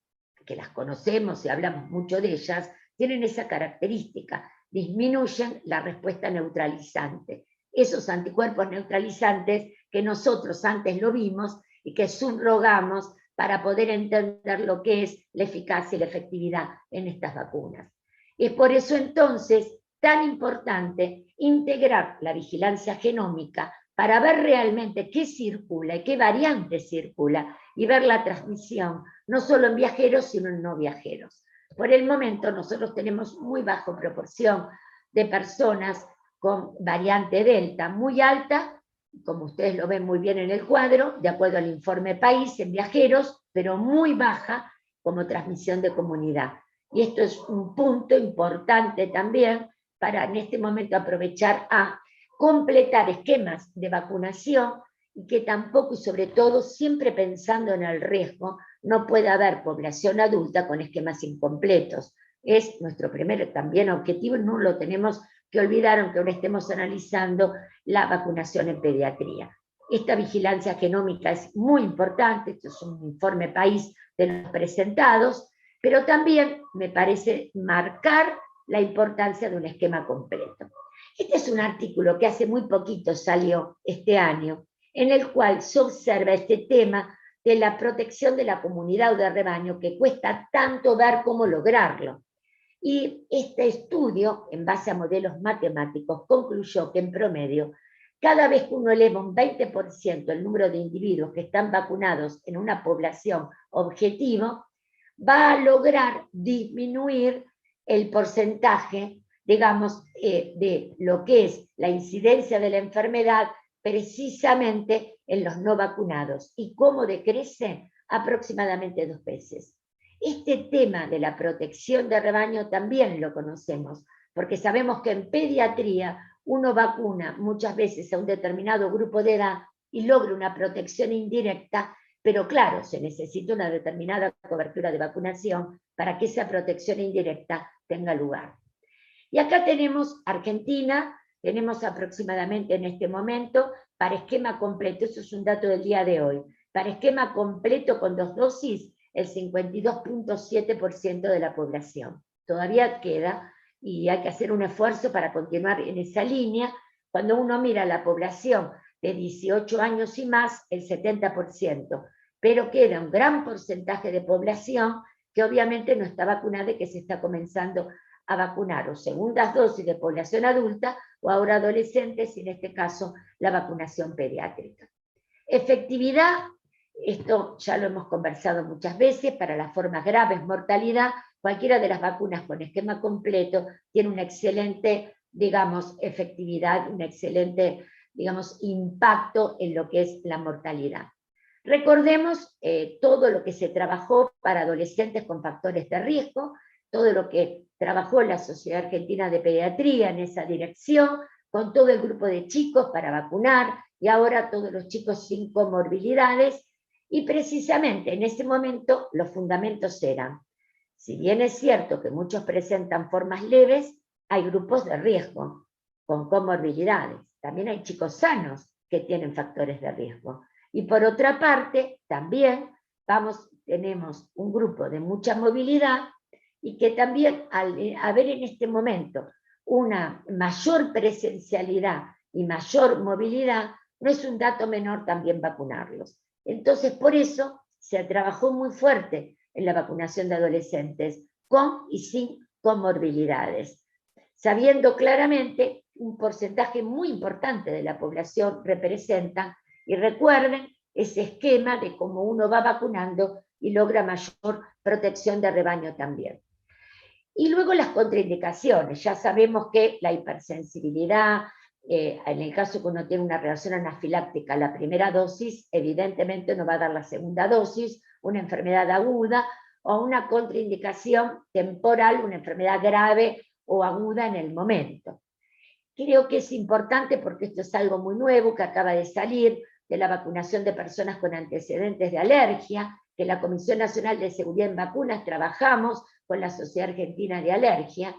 que las conocemos y hablamos mucho de ellas, tienen esa característica, disminuyen la respuesta neutralizante. Esos anticuerpos neutralizantes que nosotros antes lo vimos y que subrogamos para poder entender lo que es la eficacia y la efectividad en estas vacunas. Es por eso entonces tan importante integrar la vigilancia genómica para ver realmente qué circula y qué variante circula y ver la transmisión, no solo en viajeros, sino en no viajeros. Por el momento nosotros tenemos muy baja proporción de personas con variante Delta, muy alta, como ustedes lo ven muy bien en el cuadro, de acuerdo al informe país en viajeros, pero muy baja como transmisión de comunidad. Y esto es un punto importante también para en este momento aprovechar a completar esquemas de vacunación y que tampoco, y sobre todo, siempre pensando en el riesgo, no puede haber población adulta con esquemas incompletos. Es nuestro primer también objetivo, no lo tenemos que olvidar, aunque ahora estemos analizando la vacunación en pediatría. Esta vigilancia genómica es muy importante, esto es un informe país de los presentados, pero también me parece marcar la importancia de un esquema completo. Este es un artículo que hace muy poquito salió este año, en el cual se observa este tema de la protección de la comunidad o de rebaño, que cuesta tanto ver cómo lograrlo. Y este estudio, en base a modelos matemáticos, concluyó que en promedio, cada vez que uno eleva un 20% el número de individuos que están vacunados en una población objetivo, va a lograr disminuir el porcentaje, digamos, de lo que es la incidencia de la enfermedad precisamente en los no vacunados. ¿Y cómo decrece? Aproximadamente 2 veces. Este tema de la protección de rebaño también lo conocemos, porque sabemos que en pediatría uno vacuna muchas veces a un determinado grupo de edad y logra una protección indirecta, pero claro, se necesita una determinada cobertura de vacunación para que esa protección indirecta tenga lugar. Y acá tenemos Argentina, tenemos aproximadamente en este momento, para esquema completo, eso es un dato del día de hoy, para esquema completo con 2 dosis, el 52.7% de la población. Todavía queda y hay que hacer un esfuerzo para continuar en esa línea. Cuando uno mira la población de 18 años y más, el 70%, pero queda un gran porcentaje de población que obviamente no está vacunada y que se está comenzando a vacunar, o segundas dosis de población adulta, o ahora adolescentes, y en este caso la vacunación pediátrica. Efectividad, esto ya lo hemos conversado muchas veces, para las formas graves, mortalidad, cualquiera de las vacunas con esquema completo tiene una excelente, digamos, efectividad, un excelente, digamos, impacto en lo que es la mortalidad. Recordemos todo lo que se trabajó para adolescentes con factores de riesgo, todo lo que trabajó la Sociedad Argentina de Pediatría en esa dirección, con todo el grupo de chicos para vacunar, y ahora todos los chicos sin comorbilidades, y precisamente en ese momento los fundamentos eran, si bien es cierto que muchos presentan formas leves, hay grupos de riesgo con comorbilidades, también hay chicos sanos que tienen factores de riesgo. Y por otra parte, también tenemos un grupo de mucha movilidad y que también al haber en este momento una mayor presencialidad y mayor movilidad, no es un dato menor también vacunarlos. Entonces, por eso se trabajó muy fuerte en la vacunación de adolescentes con y sin comorbilidades, sabiendo claramente un porcentaje muy importante de la población representan, y recuerden ese esquema de cómo uno va vacunando y logra mayor protección de rebaño también. Y luego las contraindicaciones. Ya sabemos que la hipersensibilidad, en el caso que uno tiene una reacción anafiláctica a la primera dosis, evidentemente no va a dar la segunda dosis, una enfermedad aguda o una contraindicación temporal, una enfermedad grave o aguda en el momento. Creo que es importante porque esto es algo muy nuevo que acaba de salir de la vacunación de personas con antecedentes de alergia, que la Comisión Nacional de Seguridad en Vacunas trabajamos con la Sociedad Argentina de Alergia,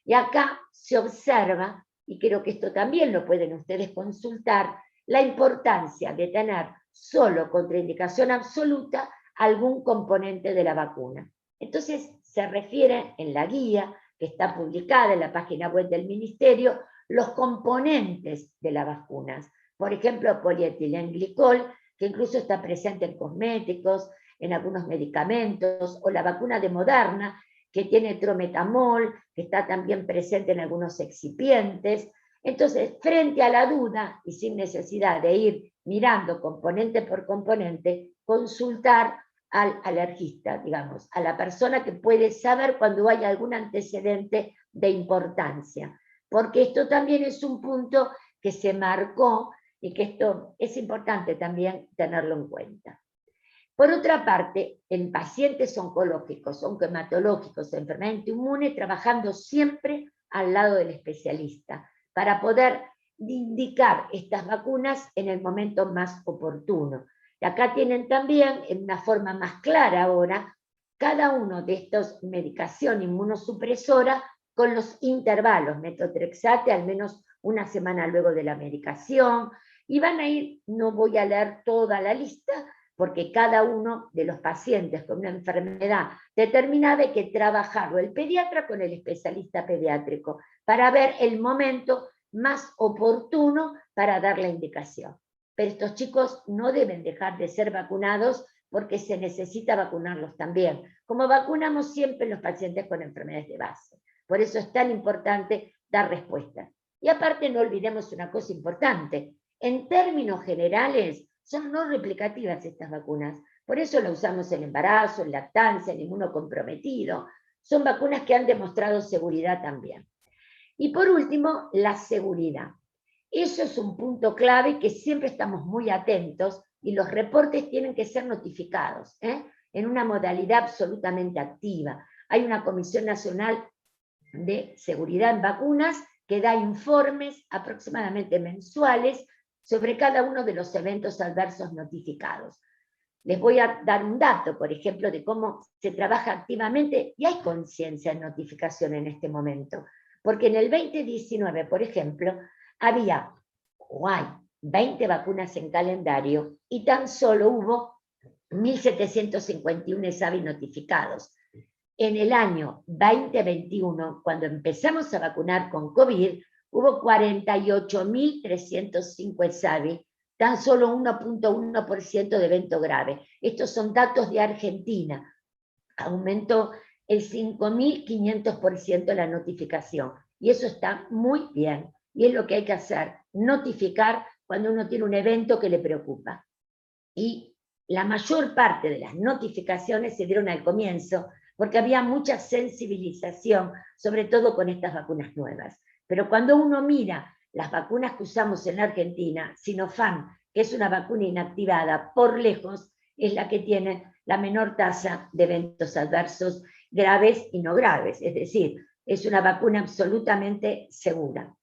y acá se observa, y creo que esto también lo pueden ustedes consultar, la importancia de tener solo contraindicación absoluta algún componente de la vacuna. Entonces se refiere en la guía que está publicada en la página web del Ministerio, los componentes de las vacunas. Por ejemplo, polietilenglicol, que incluso está presente en cosméticos, en algunos medicamentos, o la vacuna de Moderna, que tiene trometamol, que está también presente en algunos excipientes. Entonces, frente a la duda, y sin necesidad de ir mirando componente por componente, consultar al alergista, digamos, a la persona que puede saber cuando hay algún antecedente de importancia. Porque esto también es un punto que se marcó y que esto es importante también tenerlo en cuenta. Por otra parte, en pacientes oncológicos, oncohematológicos, enfermedad inmune, trabajando siempre al lado del especialista para poder indicar estas vacunas en el momento más oportuno. Y acá tienen también, en una forma más clara ahora, cada uno de estos medicación inmunosupresora con los intervalos, metotrexate al menos una semana luego de la medicación, y van a ir, no voy a leer toda la lista, porque cada uno de los pacientes con una enfermedad determinada hay que trabajarlo el pediatra con el especialista pediátrico para ver el momento más oportuno para dar la indicación. Pero estos chicos no deben dejar de ser vacunados porque se necesita vacunarlos también, como vacunamos siempre los pacientes con enfermedades de base. Por eso es tan importante dar respuesta. Y aparte no olvidemos una cosa importante, en términos generales, son no replicativas estas vacunas. Por eso la usamos en embarazo, en lactancia, en inmunocomprometido. Son vacunas que han demostrado seguridad también. Y por último, la seguridad. Eso es un punto clave que siempre estamos muy atentos y los reportes tienen que ser notificados, en una modalidad absolutamente activa. Hay una Comisión Nacional de Seguridad en Vacunas que da informes aproximadamente mensuales sobre cada uno de los eventos adversos notificados. Les voy a dar un dato, por ejemplo, de cómo se trabaja activamente y hay conciencia en notificación en este momento. Porque en el 2019, por ejemplo, había o hay 20 vacunas en calendario y tan solo hubo 1.751 ESAVI notificados. En el año 2021, cuando empezamos a vacunar con COVID, hubo 48.305 ESAVI, tan solo 1.1% de evento grave. Estos son datos de Argentina. Aumentó el 5.500% la notificación. Y eso está muy bien. Y es lo que hay que hacer, notificar cuando uno tiene un evento que le preocupa. Y la mayor parte de las notificaciones se dieron al comienzo, porque había mucha sensibilización, sobre todo con estas vacunas nuevas. Pero cuando uno mira las vacunas que usamos en la Argentina, Sinopharm, que es una vacuna inactivada, por lejos, es la que tiene la menor tasa de eventos adversos graves y no graves. Es decir, es una vacuna absolutamente segura.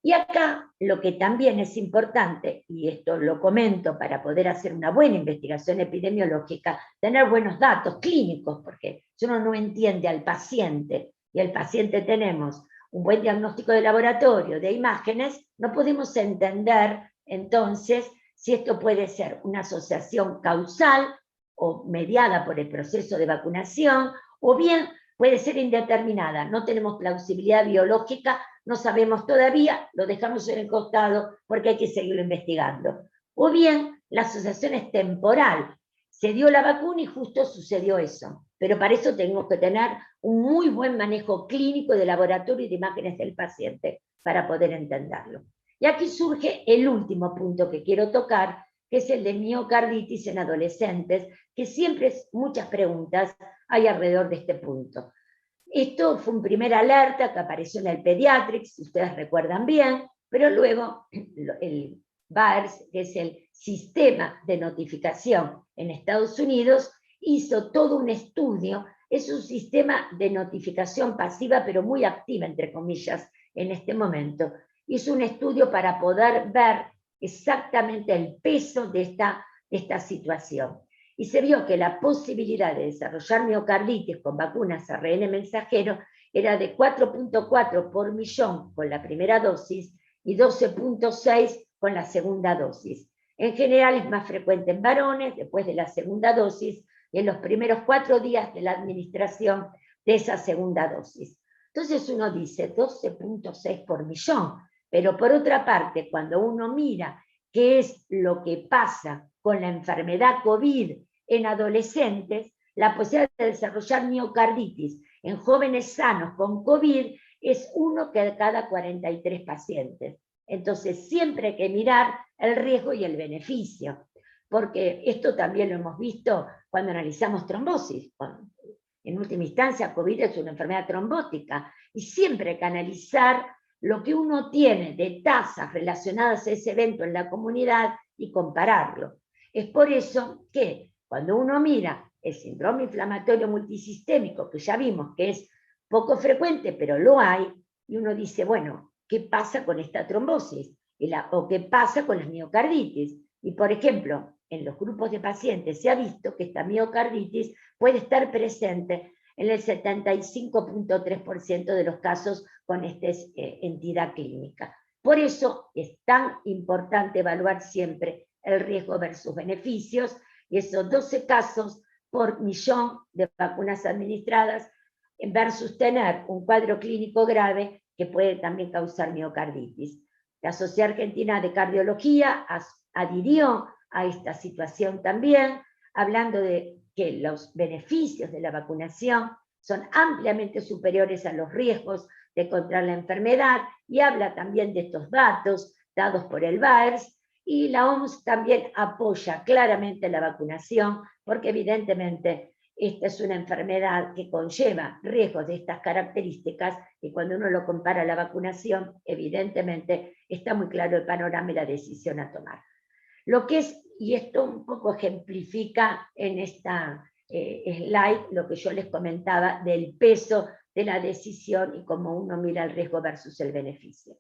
Y acá lo que también es importante, y esto lo comento para poder hacer una buena investigación epidemiológica, tener buenos datos clínicos, porque si uno no entiende al paciente, y al paciente tenemos un buen diagnóstico de laboratorio, de imágenes, no podemos entender entonces si esto puede ser una asociación causal o mediada por el proceso de vacunación, o bien puede ser indeterminada, no tenemos plausibilidad biológica, no sabemos todavía, lo dejamos en el costado porque hay que seguirlo investigando. O bien, la asociación es temporal, se dio la vacuna y justo sucedió eso, pero para eso tenemos que tener un muy buen manejo clínico de laboratorio y de imágenes del paciente para poder entenderlo. Y aquí surge el último punto que quiero tocar, que es el de miocarditis en adolescentes, que siempre muchas preguntas hay alrededor de este punto. Esto fue un primer alerta que apareció en el Pediatrics, si ustedes recuerdan bien, pero luego el VAERS, que es el sistema de notificación en Estados Unidos, hizo todo un estudio. Es un sistema de notificación pasiva, pero muy activa, entre comillas, en este momento. Hizo un estudio para poder ver exactamente el peso de esta situación. Y se vio que la posibilidad de desarrollar miocarditis con vacunas ARN mensajero era de 4.4 por millón con la primera dosis y 12.6 con la segunda dosis. En general es más frecuente en varones, después de la segunda dosis, y en los primeros 4 días de la administración de esa segunda dosis. Entonces uno dice 12.6 por millón, pero por otra parte, cuando uno mira qué es lo que pasa con la enfermedad COVID en adolescentes, la posibilidad de desarrollar miocarditis en jóvenes sanos con COVID es 1 de cada 43 pacientes. Entonces siempre hay que mirar el riesgo y el beneficio, porque esto también lo hemos visto cuando analizamos trombosis. En última instancia, COVID es una enfermedad trombótica, y siempre hay que analizar lo que uno tiene de tasas relacionadas a ese evento en la comunidad y compararlo. Es por eso que cuando uno mira el síndrome inflamatorio multisistémico, que ya vimos que es poco frecuente, pero lo hay, y uno dice, bueno, ¿qué pasa con esta trombosis? ¿O qué pasa con las miocarditis? Y por ejemplo, en los grupos de pacientes se ha visto que esta miocarditis puede estar presente en el 75.3% de los casos con esta entidad clínica. Por eso es tan importante evaluar siempre el riesgo versus beneficios, y esos 12 casos por millón de vacunas administradas versus tener un cuadro clínico grave que puede también causar miocarditis. La Sociedad Argentina de Cardiología adhirió a esta situación también, hablando de que los beneficios de la vacunación son ampliamente superiores a los riesgos de contraer la enfermedad, y habla también de estos datos dados por el VAERS, y la OMS también apoya claramente la vacunación, porque evidentemente esta es una enfermedad que conlleva riesgos de estas características, y cuando uno lo compara a la vacunación, evidentemente está muy claro el panorama y la decisión a tomar. Lo que es, y esto un poco ejemplifica en esta slide lo que yo les comentaba del peso de la decisión y cómo uno mira el riesgo versus el beneficio.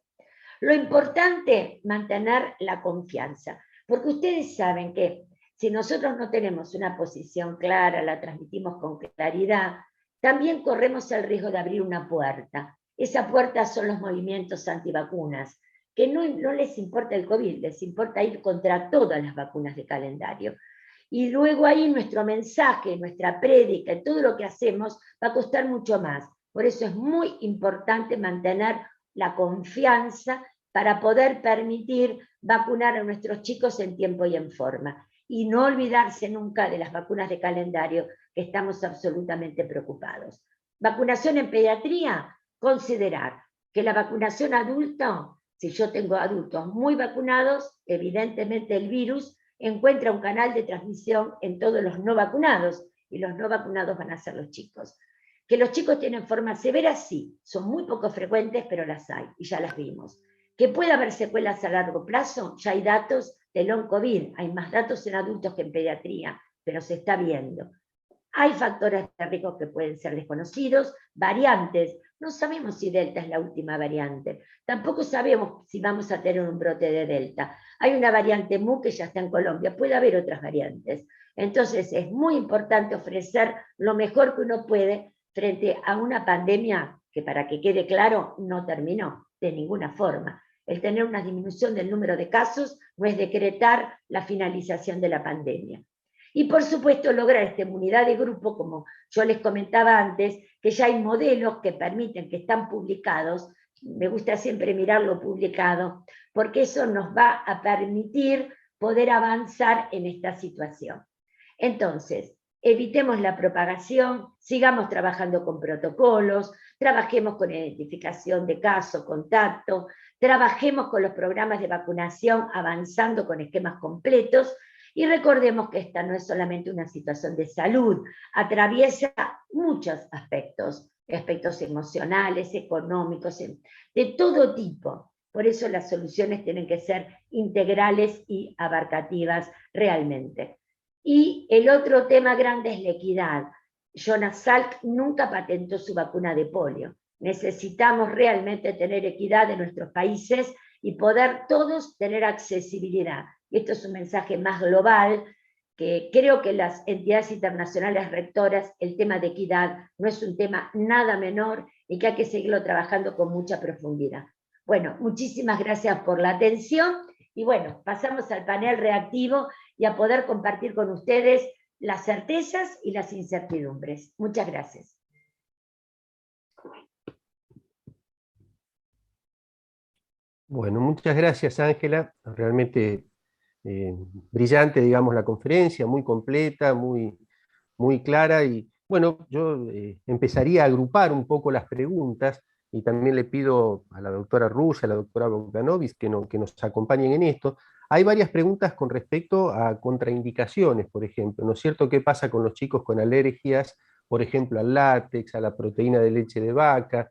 Lo importante, mantener la confianza, porque ustedes saben que si nosotros no tenemos una posición clara, la transmitimos con claridad, también corremos el riesgo de abrir una puerta. Esa puerta son los movimientos antivacunas, que no les importa el COVID, les importa ir contra todas las vacunas de calendario. Y luego ahí nuestro mensaje, nuestra prédica, todo lo que hacemos va a costar mucho más. Por eso es muy importante mantener la confianza para poder permitir vacunar a nuestros chicos en tiempo y en forma. Y no olvidarse nunca de las vacunas de calendario, que estamos absolutamente preocupados. Vacunación en pediatría, considerar que la vacunación adulta, si yo tengo adultos muy vacunados, evidentemente el virus encuentra un canal de transmisión en todos los no vacunados, y los no vacunados van a ser los chicos. Que los chicos tienen formas severas, sí, son muy poco frecuentes, pero las hay, y ya las vimos. Que puede haber secuelas a largo plazo, ya hay datos de long COVID, hay más datos en adultos que en pediatría, pero se está viendo. Hay factores de riesgo que pueden ser desconocidos, variantes, no sabemos si Delta es la última variante, tampoco sabemos si vamos a tener un brote de Delta. Hay una variante Mu que ya está en Colombia, puede haber otras variantes. Entonces es muy importante ofrecer lo mejor que uno puede frente a una pandemia que, para que quede claro, no terminó de ninguna forma. El tener una disminución del número de casos no es decretar la finalización de la pandemia. Y por supuesto lograr esta inmunidad de grupo, como yo les comentaba antes, que ya hay modelos que permiten, que están publicados, me gusta siempre mirar lo publicado, porque eso nos va a permitir poder avanzar en esta situación. Entonces, evitemos la propagación, sigamos trabajando con protocolos, trabajemos con identificación de caso, contacto, trabajemos con los programas de vacunación avanzando con esquemas completos, y recordemos que esta no es solamente una situación de salud, atraviesa muchos aspectos, aspectos emocionales, económicos, de todo tipo. Por eso las soluciones tienen que ser integrales y abarcativas realmente. Y el otro tema grande es la equidad. Jonas Salk nunca patentó su vacuna de polio. Necesitamos realmente tener equidad en nuestros países y poder todos tener accesibilidad. Esto es un mensaje más global, que creo que las entidades internacionales rectoras, el tema de equidad no es un tema nada menor y que hay que seguirlo trabajando con mucha profundidad. Bueno, muchísimas gracias por la atención y bueno, pasamos al panel reactivo y a poder compartir con ustedes las certezas y las incertidumbres. Muchas gracias. Bueno, muchas gracias, Ángela. Realmente brillante, digamos, la conferencia, muy completa, muy clara. Y bueno, yo empezaría a agrupar un poco las preguntas y también le pido a la doctora Rush, a la doctora Bogdanovic que nos acompañen en esto. Hay varias preguntas con respecto a contraindicaciones, por ejemplo, ¿no es cierto? ¿Qué pasa con los chicos con alergias, por ejemplo, al látex, a la proteína de leche de vaca?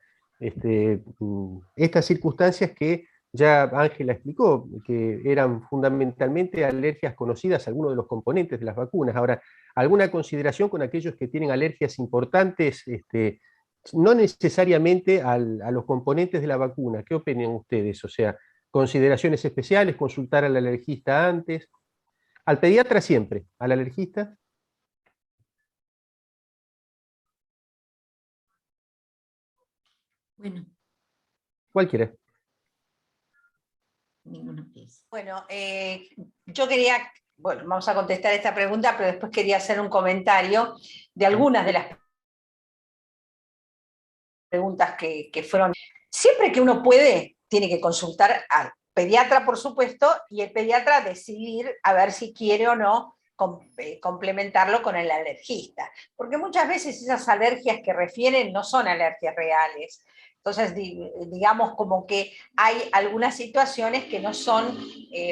Estas circunstancias que ya Ángela explicó, que eran fundamentalmente alergias conocidas a algunos de los componentes de las vacunas. Ahora, ¿alguna consideración con aquellos que tienen alergias importantes, no necesariamente a los componentes de la vacuna? ¿Qué opinan ustedes? O sea, consideraciones especiales, consultar al alergista antes, al pediatra siempre, al alergista. Bueno. Cualquiera. Bueno, yo quería, bueno, vamos a contestar esta pregunta, pero después quería hacer un comentario de algunas de las preguntas que fueron. Siempre que uno puede, tiene que consultar al pediatra, por supuesto, y el pediatra decidir a ver si quiere o no complementarlo con el alergista. Porque muchas veces esas alergias que refieren no son alergias reales. Entonces, digamos como que hay algunas situaciones que no son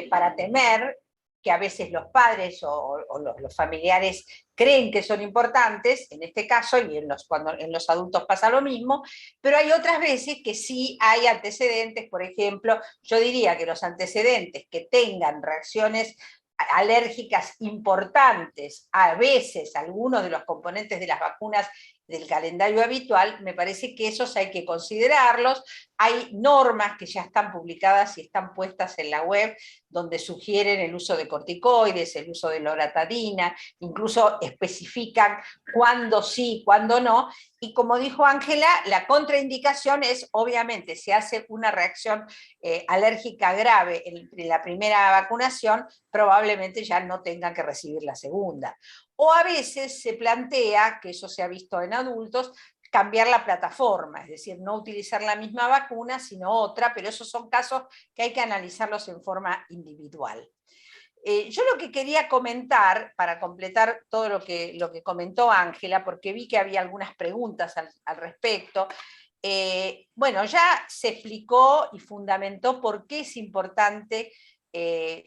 para temer, que a veces los padres o los familiares creen que son importantes, en este caso, y cuando en los adultos pasa lo mismo, pero hay otras veces que sí hay antecedentes. Por ejemplo, yo diría que los antecedentes que tengan reacciones alérgicas importantes, a veces algunos de los componentes de las vacunas del calendario habitual, me parece que esos hay que considerarlos. Hay normas que ya están publicadas y están puestas en la web, donde sugieren el uso de corticoides, el uso de loratadina, incluso especifican cuándo sí, cuándo no. Y como dijo Ángela, la contraindicación es, obviamente, si hace una reacción alérgica grave en la primera vacunación, probablemente ya no tengan que recibir la segunda. O a veces se plantea, que eso se ha visto en adultos, cambiar la plataforma, es decir, no utilizar la misma vacuna, sino otra, pero esos son casos que hay que analizarlos en forma individual. Yo lo que quería comentar, para completar todo lo que comentó Ángela, porque vi que había algunas preguntas al respecto, bueno, ya se explicó y fundamentó por qué es importante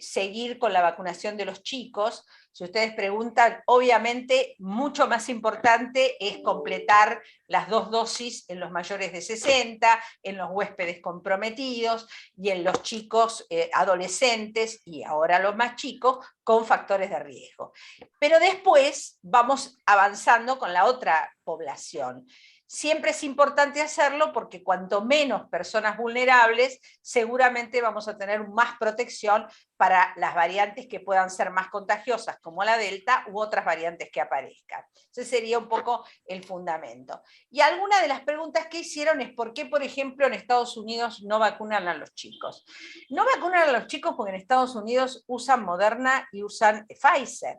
seguir con la vacunación de los chicos. Si ustedes preguntan, obviamente mucho más importante es completar las 2 dosis en los mayores de 60, en los huéspedes comprometidos y en los chicos adolescentes y ahora los más chicos con factores de riesgo. Pero después vamos avanzando con la otra población. Siempre es importante hacerlo porque cuanto menos personas vulnerables, seguramente vamos a tener más protección para las variantes que puedan ser más contagiosas, como la Delta, u otras variantes que aparezcan. Ese sería un poco el fundamento. Y alguna de las preguntas que hicieron es por qué, por ejemplo, en Estados Unidos no vacunan a los chicos. No vacunan a los chicos porque en Estados Unidos usan Moderna y usan Pfizer.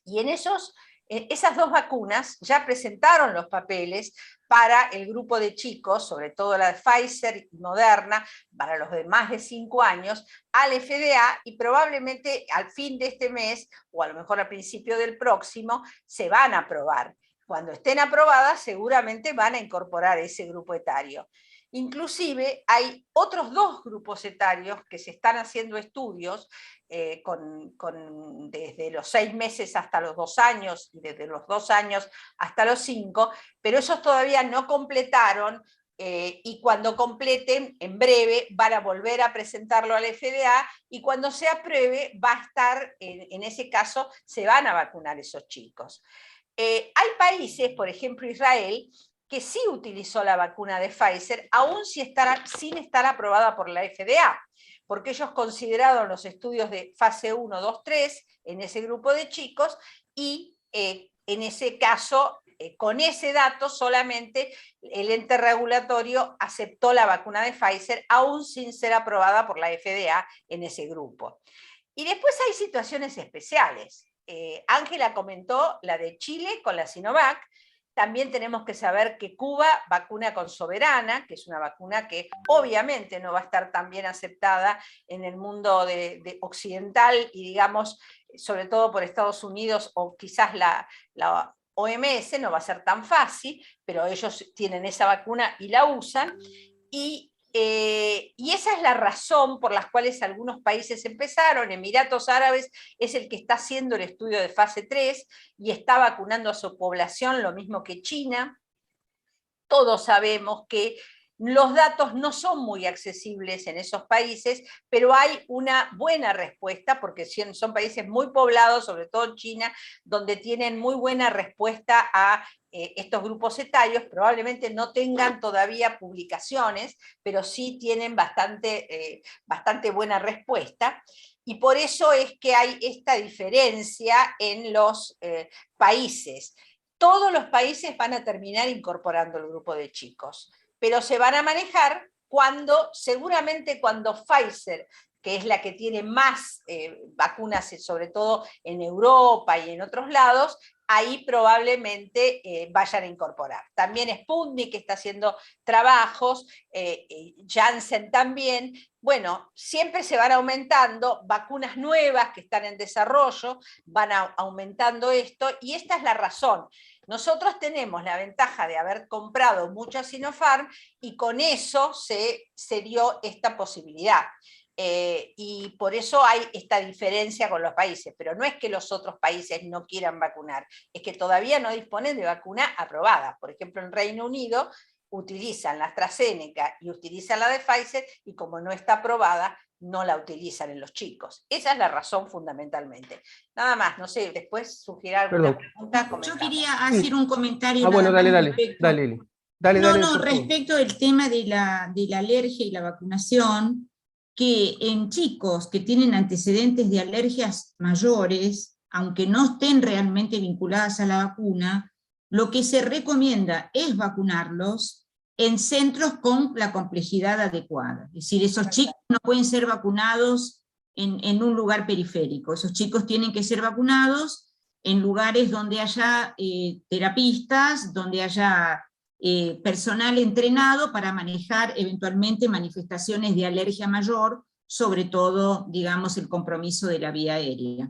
Y en esas 2 vacunas ya presentaron los papeles para el grupo de chicos, sobre todo la de Pfizer y Moderna, para los de más de 5 años, al FDA, y probablemente al fin de este mes, o a lo mejor al principio del próximo, se van a aprobar. Cuando estén aprobadas, seguramente van a incorporar ese grupo etario. Inclusive hay otros 2 grupos etarios que se están haciendo estudios, desde los 6 meses hasta los 2 años, y desde los 2 años hasta los 5, pero esos todavía no completaron, y cuando completen, en breve, van a volver a presentarlo al FDA, y cuando se apruebe, va a estar, en ese caso, se van a vacunar esos chicos. Hay países, por ejemplo Israel, que sí utilizó la vacuna de Pfizer, aún sin estar aprobada por la FDA, porque ellos consideraron los estudios de fase 1, 2, 3 en ese grupo de chicos, y en ese caso, con ese dato solamente el ente regulatorio aceptó la vacuna de Pfizer, aún sin ser aprobada por la FDA en ese grupo. Y después hay situaciones especiales. Ángela comentó la de Chile con la Sinovac. También tenemos que saber que Cuba vacuna con Soberana, que es una vacuna que obviamente no va a estar tan bien aceptada en el mundo de occidental, y digamos, sobre todo por Estados Unidos, o quizás la OMS, no va a ser tan fácil, pero ellos tienen esa vacuna y la usan, y esa es la razón por las cuales algunos países empezaron. Emiratos Árabes es el que está haciendo el estudio de fase 3 y está vacunando a su población, lo mismo que China. Todos sabemos que los datos no son muy accesibles en esos países, pero hay una buena respuesta, porque son países muy poblados, sobre todo China, donde tienen muy buena respuesta a estos grupos etarios. Probablemente no tengan todavía publicaciones, pero sí tienen bastante buena respuesta. Y por eso es que hay esta diferencia en los países. Todos los países van a terminar incorporando el grupo de chicos, pero se van a manejar seguramente cuando Pfizer, que es la que tiene más vacunas, sobre todo en Europa y en otros lados, ahí probablemente vayan a incorporar. También Sputnik está haciendo trabajos, Janssen también. Bueno, siempre se van aumentando vacunas nuevas que están en desarrollo, van aumentando esto, y esta es la razón. Nosotros tenemos la ventaja de haber comprado mucha Sinopharm, y con eso se dio esta posibilidad. Y por eso hay esta diferencia con los países, pero no es que los otros países no quieran vacunar, es que todavía no disponen de vacuna aprobada. Por ejemplo, en Reino Unido utilizan la AstraZeneca y utilizan la de Pfizer, y como no está aprobada, no la utilizan en los chicos. Esa es la razón fundamentalmente. Nada más, no sé, después sugiere alguna pregunta. Yo quería hacer un comentario. Bueno, dale, Respecto, dale. respecto del tema de la alergia y la vacunación, que en chicos que tienen antecedentes de alergias mayores, aunque no estén realmente vinculadas a la vacuna, lo que se recomienda es vacunarlos en centros con la complejidad adecuada. Es decir, esos chicos no pueden ser vacunados en un lugar periférico. Esos chicos tienen que ser vacunados en lugares donde haya terapistas, donde haya personal entrenado para manejar eventualmente manifestaciones de alergia mayor, sobre todo, digamos, el compromiso de la vía aérea.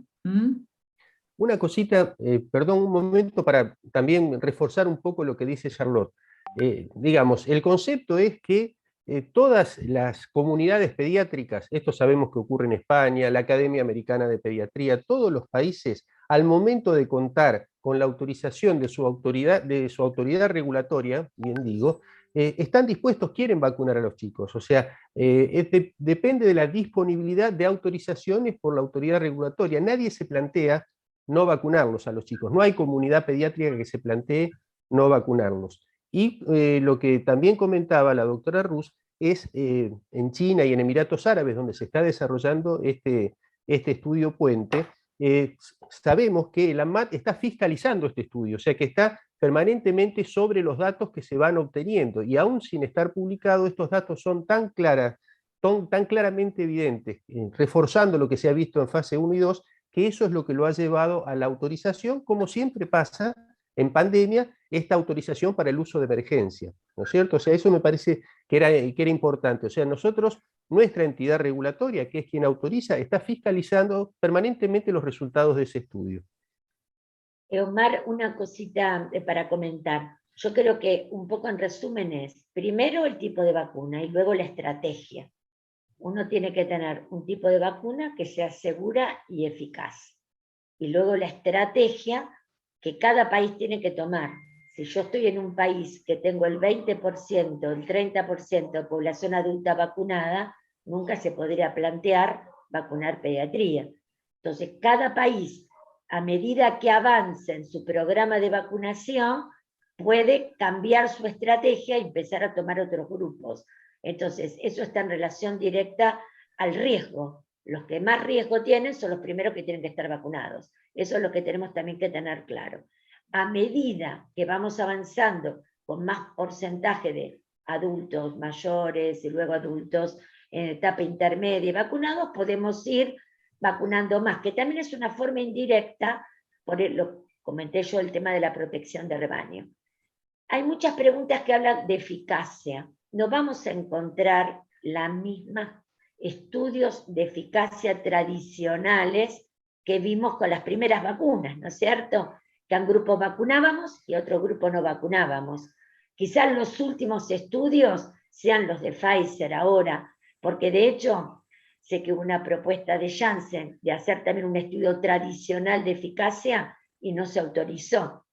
Una cosita, perdón, un momento para también reforzar un poco lo que dice Charlotte. Digamos, el concepto es que todas las comunidades pediátricas, esto sabemos que ocurre en España, la Academia Americana de Pediatría, todos los países, al momento de contar con la autorización de su autoridad regulatoria, bien digo, están dispuestos, quieren vacunar a los chicos. O sea, depende de la disponibilidad de autorizaciones por la autoridad regulatoria. Nadie se plantea no vacunarlos a los chicos. No hay comunidad pediátrica que se plantee no vacunarlos. Y lo que también comentaba la doctora Rus es en China y en Emiratos Árabes, donde se está desarrollando este estudio puente, sabemos que el ANMAT está fiscalizando este estudio, o sea que está permanentemente sobre los datos que se van obteniendo, y aún sin estar publicado, estos datos son tan claramente evidentes, reforzando lo que se ha visto en fase 1 y 2, que eso es lo que lo ha llevado a la autorización, como siempre pasa en pandemia, esta autorización para el uso de emergencia, ¿no es cierto? O sea, eso me parece que era importante. O sea, nosotros, nuestra entidad regulatoria, que es quien autoriza, está fiscalizando permanentemente los resultados de ese estudio. Omar, una cosita para comentar. Yo creo que un poco en resumen es, primero el tipo de vacuna y luego la estrategia. uno tiene que tener un tipo de vacuna que sea segura y eficaz. Y luego la estrategia que cada país tiene que tomar. Si yo estoy en un país que tengo el 20%, el 30% de población adulta vacunada, nunca se podría plantear vacunar pediatría. Entonces, cada país, a medida que avance en su programa de vacunación, puede cambiar su estrategia y empezar a tomar otros grupos. Entonces, eso está en relación directa al riesgo. Los que más riesgo tienen son los primeros que tienen que estar vacunados. Eso es lo que tenemos también que tener claro. A medida que vamos avanzando con más porcentaje de adultos mayores y luego adultos en etapa intermedia vacunados, podemos ir vacunando más, que también es una forma indirecta, por lo comenté yo, el tema de la protección de rebaño. Hay muchas preguntas que hablan de eficacia. No vamos a encontrar las mismas estudios de eficacia tradicionales que vimos con las primeras vacunas, ¿no es cierto? Que a un grupo vacunábamos y a otro grupo no vacunábamos. Quizás los últimos estudios sean los de Pfizer ahora, porque de hecho sé que hubo una propuesta de Janssen de hacer también un estudio tradicional de eficacia y no se autorizó.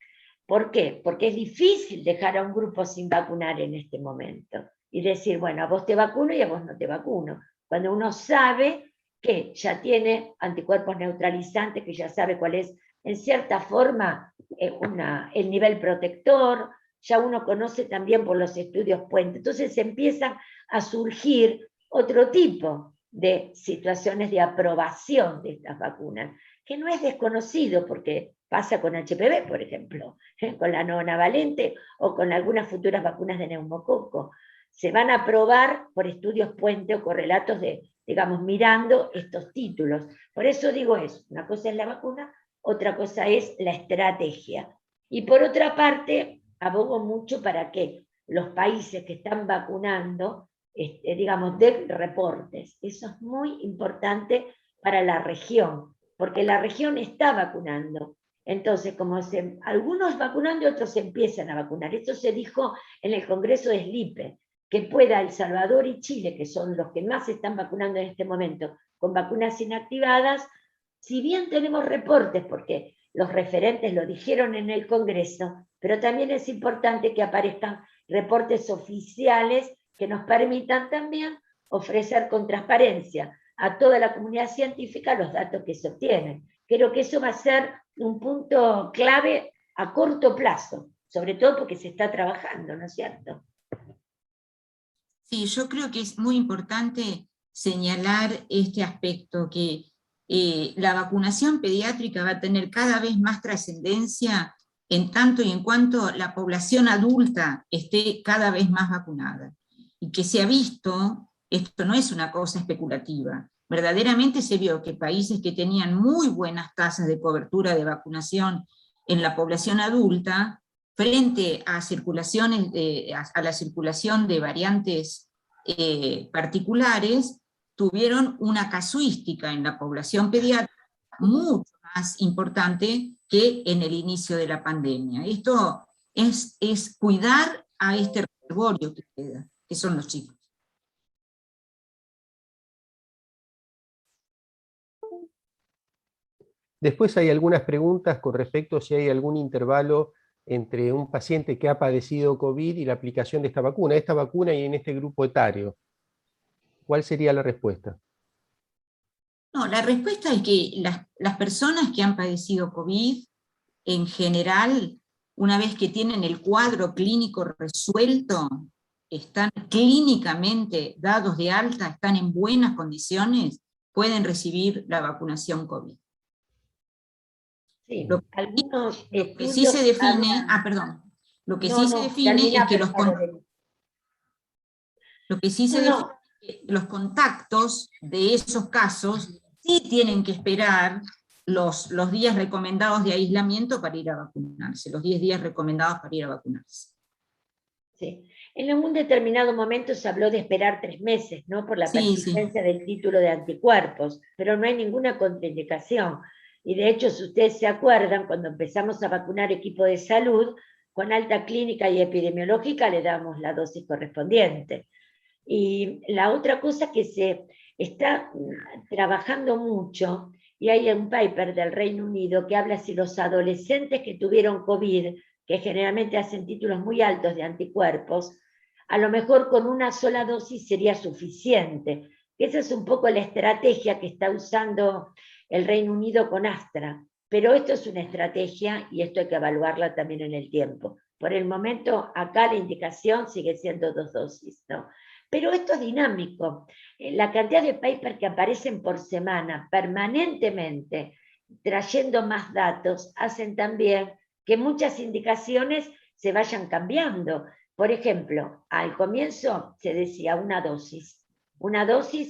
¿Por qué? Porque es difícil dejar a un grupo sin vacunar en este momento y decir, bueno, a vos te vacuno y a vos no te vacuno. Cuando uno sabe que ya tiene anticuerpos neutralizantes, que ya sabe cuál es, en cierta forma, el nivel protector, ya uno conoce también por los estudios puente. Entonces empiezan a surgir otro tipo de situaciones de aprobación de estas vacunas, que no es desconocido porque pasa con HPV, por ejemplo, con la nonavalente o con algunas futuras vacunas de neumococo. Se van a aprobar por estudios puente o correlatos de, digamos, mirando estos títulos. Por eso digo eso, una cosa es la vacuna, otra cosa es la estrategia. Y por otra parte, abogo mucho para que los países que están vacunando, digamos, den reportes. Eso es muy importante para la región, porque la región está vacunando. Entonces, como algunos vacunan y otros empiezan a vacunar. Esto se dijo en el Congreso de SLIPE, que pueda El Salvador y Chile, que son los que más se están vacunando en este momento, con vacunas inactivadas, si bien tenemos reportes, porque los referentes lo dijeron en el Congreso, pero también es importante que aparezcan reportes oficiales que nos permitan también ofrecer con transparencia a toda la comunidad científica los datos que se obtienen. Creo que eso va a ser un punto clave a corto plazo, sobre todo porque se está trabajando, ¿no es cierto? Sí, yo creo que es muy importante señalar este aspecto, que la vacunación pediátrica va a tener cada vez más trascendencia en tanto y en cuanto la población adulta esté cada vez más vacunada. Y que se ha visto, esto no es una cosa especulativa, verdaderamente se vio que países que tenían muy buenas tasas de cobertura de vacunación en la población adulta, frente a circulaciones a la circulación de variantes particulares, tuvieron una casuística en la población pediátrica mucho más importante que en el inicio de la pandemia. Esto es cuidar a este reservorio que queda, que son los chicos. Después hay algunas preguntas con respecto a si hay algún intervalo entre un paciente que ha padecido COVID y la aplicación de esta vacuna y en este grupo etario. ¿Cuál sería la respuesta? No, la respuesta es que las personas que han padecido COVID, en general, una vez que tienen el cuadro clínico resuelto, están clínicamente dados de alta, están en buenas condiciones, pueden recibir la vacunación COVID. Sí, Lo algunos que sí se define, lo que sí se define es que los contactos de esos casos sí tienen que esperar los días recomendados de aislamiento para ir a vacunarse, los 10 días recomendados para ir a vacunarse. Sí. En algún determinado momento se habló de esperar 3 meses, ¿no? Por la persistencia del título de anticuerpos, pero no hay ninguna contraindicación. Y de hecho, si ustedes se acuerdan, cuando empezamos a vacunar equipo de salud, con alta clínica y epidemiológica le damos la dosis correspondiente. Y la otra cosa que se está trabajando mucho, y hay un paper del Reino Unido que habla si los adolescentes que tuvieron COVID, que generalmente hacen títulos muy altos de anticuerpos, a lo mejor con una sola dosis sería suficiente. Esa es un poco la estrategia que está usando el Reino Unido con Astra. Pero esto es una estrategia y esto hay que evaluarla también en el tiempo. Por el momento, acá la indicación sigue siendo 2 dosis, ¿no? Pero esto es dinámico. La cantidad de papers que aparecen por semana permanentemente, trayendo más datos, hacen también que muchas indicaciones se vayan cambiando. Por ejemplo, al comienzo se decía una dosis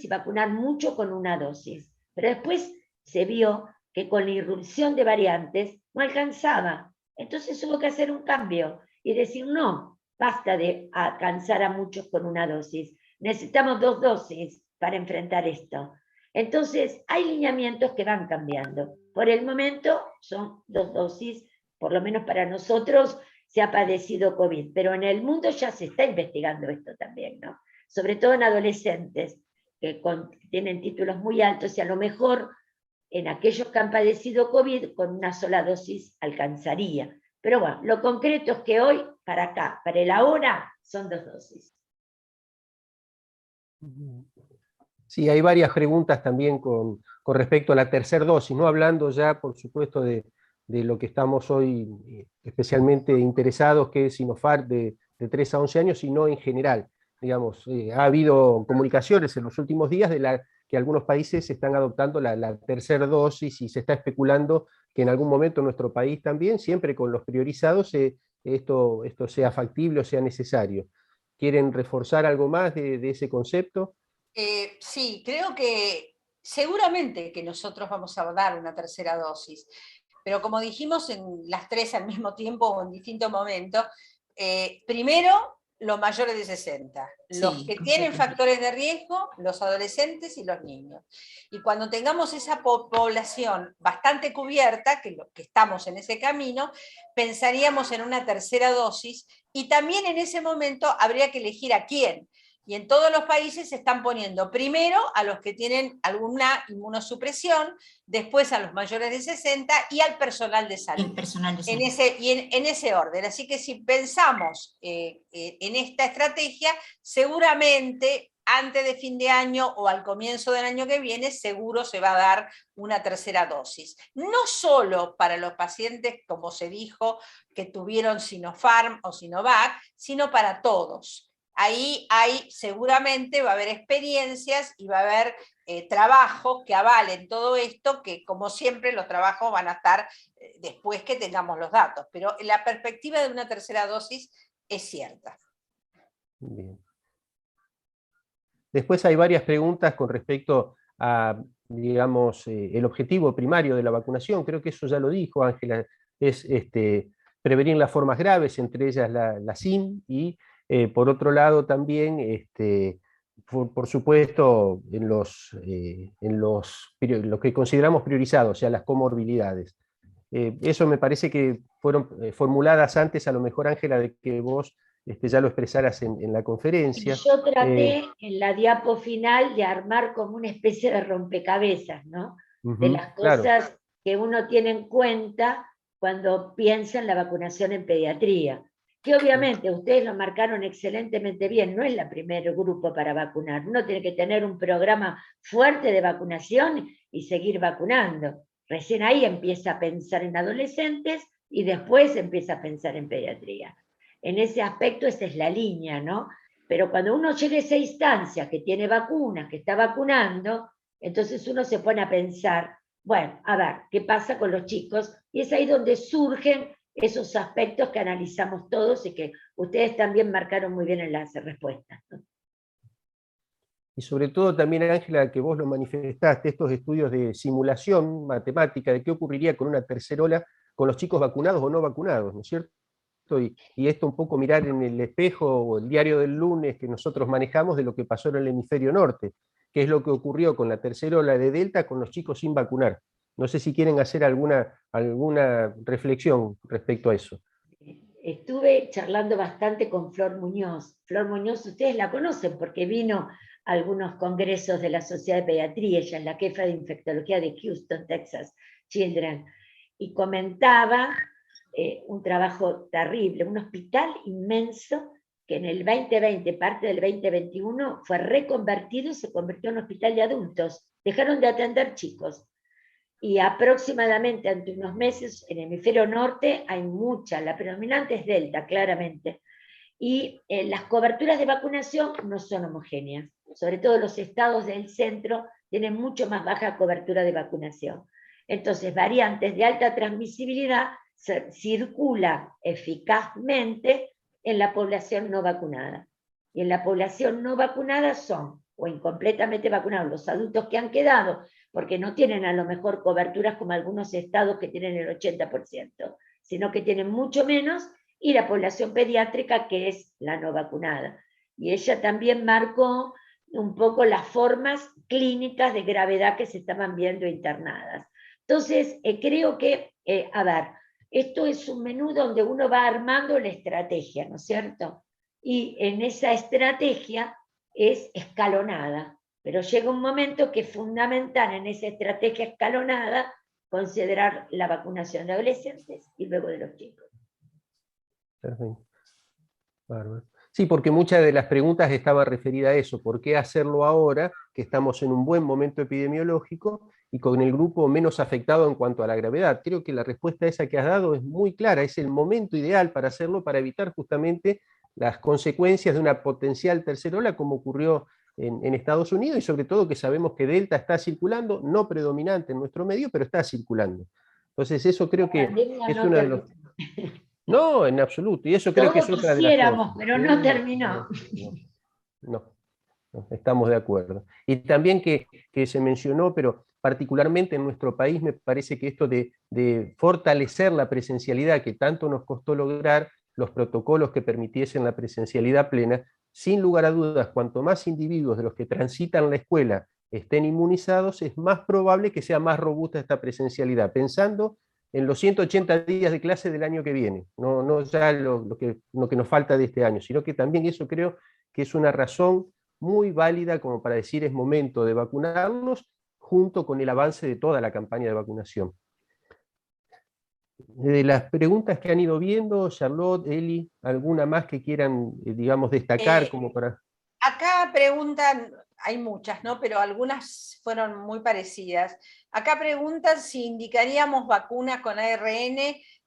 y vacunar mucho con una dosis. Pero después se vio que con la irrupción de variantes no alcanzaba. Entonces hubo que hacer un cambio y decir, no, basta de alcanzar a muchos con una dosis. Necesitamos 2 dosis para enfrentar esto. Entonces, hay lineamientos que van cambiando. Por el momento son 2 dosis, por lo menos para nosotros se ha padecido COVID, pero en el mundo ya se está investigando esto también, ¿no? Sobre todo en adolescentes que tienen títulos muy altos y a lo mejor en aquellos que han padecido COVID con una sola dosis alcanzaría. Pero bueno, lo concreto es que hoy, para acá, para el ahora, son 2 dosis. Sí, hay varias preguntas también con respecto a la tercera dosis, no hablando ya, por supuesto, de lo que estamos hoy especialmente interesados, que es Sinopharm de 3 a 11 años, sino en general. Digamos, ha habido comunicaciones en los últimos días de que algunos países están adoptando la tercera dosis y se está especulando que en algún momento en nuestro país también, siempre con los priorizados, esto sea factible o sea necesario. ¿Quieren reforzar algo más de ese concepto? Sí, creo que seguramente que nosotros vamos a dar una tercera dosis, pero como dijimos en las 3 al mismo tiempo o en distintos momentos, primero los mayores de 60, los que tienen factores de riesgo, los adolescentes y los niños. Y cuando tengamos esa población bastante cubierta, que estamos en ese camino, pensaríamos en una tercera dosis y también en ese momento habría que elegir a quién. Y en todos los países se están poniendo primero a los que tienen alguna inmunosupresión, después a los mayores de 60 y al personal de salud. En ese orden. Así que si pensamos en esta estrategia, seguramente antes de fin de año o al comienzo del año que viene, seguro se va a dar una tercera dosis. No solo para los pacientes, como se dijo, que tuvieron Sinopharm o Sinovac, sino para todos. Ahí seguramente va a haber experiencias y va a haber trabajos que avalen todo esto, que como siempre los trabajos van a estar después que tengamos los datos, pero la perspectiva de una tercera dosis es cierta. Bien. Después hay varias preguntas con respecto a, digamos, el objetivo primario de la vacunación. Creo que eso ya lo dijo Ángela, es prevenir las formas graves, entre ellas la SIN, y por otro lado también, por supuesto, en lo que consideramos priorizados, o sea, las comorbilidades. Eso me parece que fueron formuladas antes, a lo mejor, Ángela, de que vos ya lo expresaras en la conferencia. Yo traté en la diapo final de armar como una especie de rompecabezas, ¿no? De las cosas claro, que uno tiene en cuenta cuando piensa en la vacunación en pediatría. Que obviamente ustedes lo marcaron excelentemente bien, no es el primer grupo para vacunar. Uno tiene que tener un programa fuerte de vacunación y seguir vacunando. Recién ahí empieza a pensar en adolescentes y después empieza a pensar en pediatría. En ese aspecto esa es la línea, ¿no? Pero cuando uno llega a esa instancia que tiene vacunas, que está vacunando, entonces uno se pone a pensar, bueno, a ver, ¿qué pasa con los chicos? Y es ahí donde surgen esos aspectos que analizamos todos y que ustedes también marcaron muy bien en las respuestas, ¿no? Y sobre todo también, Ángela, que vos lo manifestaste, estos estudios de simulación matemática, de qué ocurriría con una tercera ola con los chicos vacunados o no vacunados, ¿no es cierto? Y esto un poco mirar en el espejo o el diario del lunes que nosotros manejamos de lo que pasó en el hemisferio norte, que es lo que ocurrió con la tercera ola de Delta con los chicos sin vacunar. No sé si quieren hacer alguna reflexión respecto a eso. estuve charlando bastante con Flor Muñoz. Flor Muñoz, ustedes la conocen porque vino a algunos congresos de la Sociedad de Pediatría, ella es la jefa de infectología de Houston, Texas Children, y comentaba un trabajo terrible, un hospital inmenso que en el 2020, parte del 2021, fue reconvertido y se convirtió en un hospital de adultos. Dejaron de atender chicos. Y aproximadamente ante unos meses en el hemisferio norte hay mucha, la predominante es Delta, claramente. Y las coberturas de vacunación no son homogéneas. Sobre todo los estados del centro tienen mucho más baja cobertura de vacunación. Entonces, variantes de alta transmisibilidad circulan eficazmente en la población no vacunada. Y en la población no vacunada son, o incompletamente vacunados, los adultos que han quedado, porque no tienen a lo mejor coberturas como algunos estados que tienen el 80%, sino que tienen mucho menos, y la población pediátrica que es la no vacunada. Y ella también marcó un poco las formas clínicas de gravedad que se estaban viendo internadas. Entonces, creo que, a ver, esto es un menú donde uno va armando la estrategia, ¿no es cierto? Y en esa estrategia es escalonada, pero llega un momento que es fundamental en esa estrategia escalonada considerar la vacunación de adolescentes y luego de los chicos. Perfecto. Bárbaro. Sí, porque muchas de las preguntas estaban referidas a eso. ¿Por qué hacerlo ahora, que estamos en un buen momento epidemiológico y con el grupo menos afectado en cuanto a la gravedad? Creo que la respuesta esa que has dado es muy clara. Es el momento ideal para hacerlo, para evitar justamente las consecuencias de una potencial tercera ola, como ocurrió en Estados Unidos, y sobre todo que sabemos que Delta está circulando, no predominante en nuestro medio, pero está circulando. Entonces eso creo que es uno de los... No, en absoluto. Y eso creo que es Todos otra de las quisiéramos, cosas. pero no terminó. No, estamos de acuerdo. Y también que se mencionó, pero particularmente en nuestro país me parece que esto de fortalecer la presencialidad que tanto nos costó lograr, los protocolos que permitiesen la presencialidad plena, sin lugar a dudas, cuanto más individuos de los que transitan la escuela estén inmunizados, es más probable que sea más robusta esta presencialidad, pensando en los 180 días de clase del año que viene, no ya lo que nos falta de este año, sino que también eso creo que es una razón muy válida como para decir es momento de vacunarnos junto con el avance de toda la campaña de vacunación. De las preguntas que han ido viendo, Charlotte, Eli, ¿alguna más que quieran, digamos, destacar como para...? Acá preguntan, hay muchas, ¿no? Pero algunas fueron muy parecidas. Acá preguntan si indicaríamos vacunas con ARN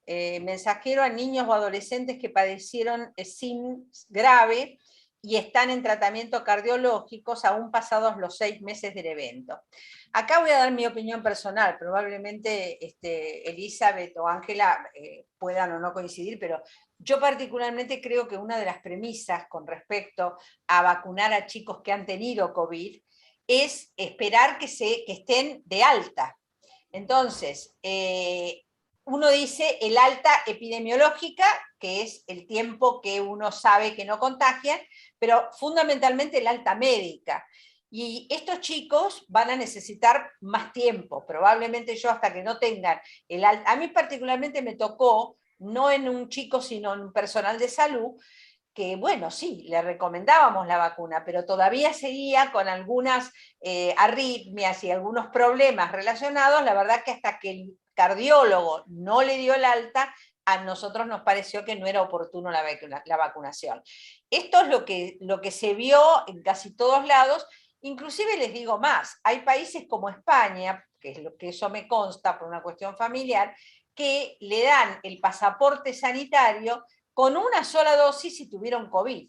mensajero a niños o adolescentes que padecieron SIM grave y están en tratamiento cardiológicos aún pasados los 6 meses del evento. Acá voy a dar mi opinión personal, probablemente Elizabeth o Ángela puedan o no coincidir, pero yo particularmente creo que una de las premisas con respecto a vacunar a chicos que han tenido COVID es esperar que estén de alta. Entonces, uno dice el alta epidemiológica, que es el tiempo que uno sabe que no contagian, pero fundamentalmente el alta médica. Y estos chicos van a necesitar más tiempo, probablemente yo hasta que no tengan el alta. A mí particularmente me tocó, no en un chico, sino en un personal de salud, que bueno, sí, le recomendábamos la vacuna, pero todavía seguía con algunas arritmias y algunos problemas relacionados. La verdad que hasta que el cardiólogo no le dio el alta, a nosotros nos pareció que no era oportuno la vacunación. Esto es lo que se vio en casi todos lados. Inclusive les digo más, hay países como España, que es lo que eso me consta por una cuestión familiar, que le dan el pasaporte sanitario con una sola dosis si tuvieron COVID.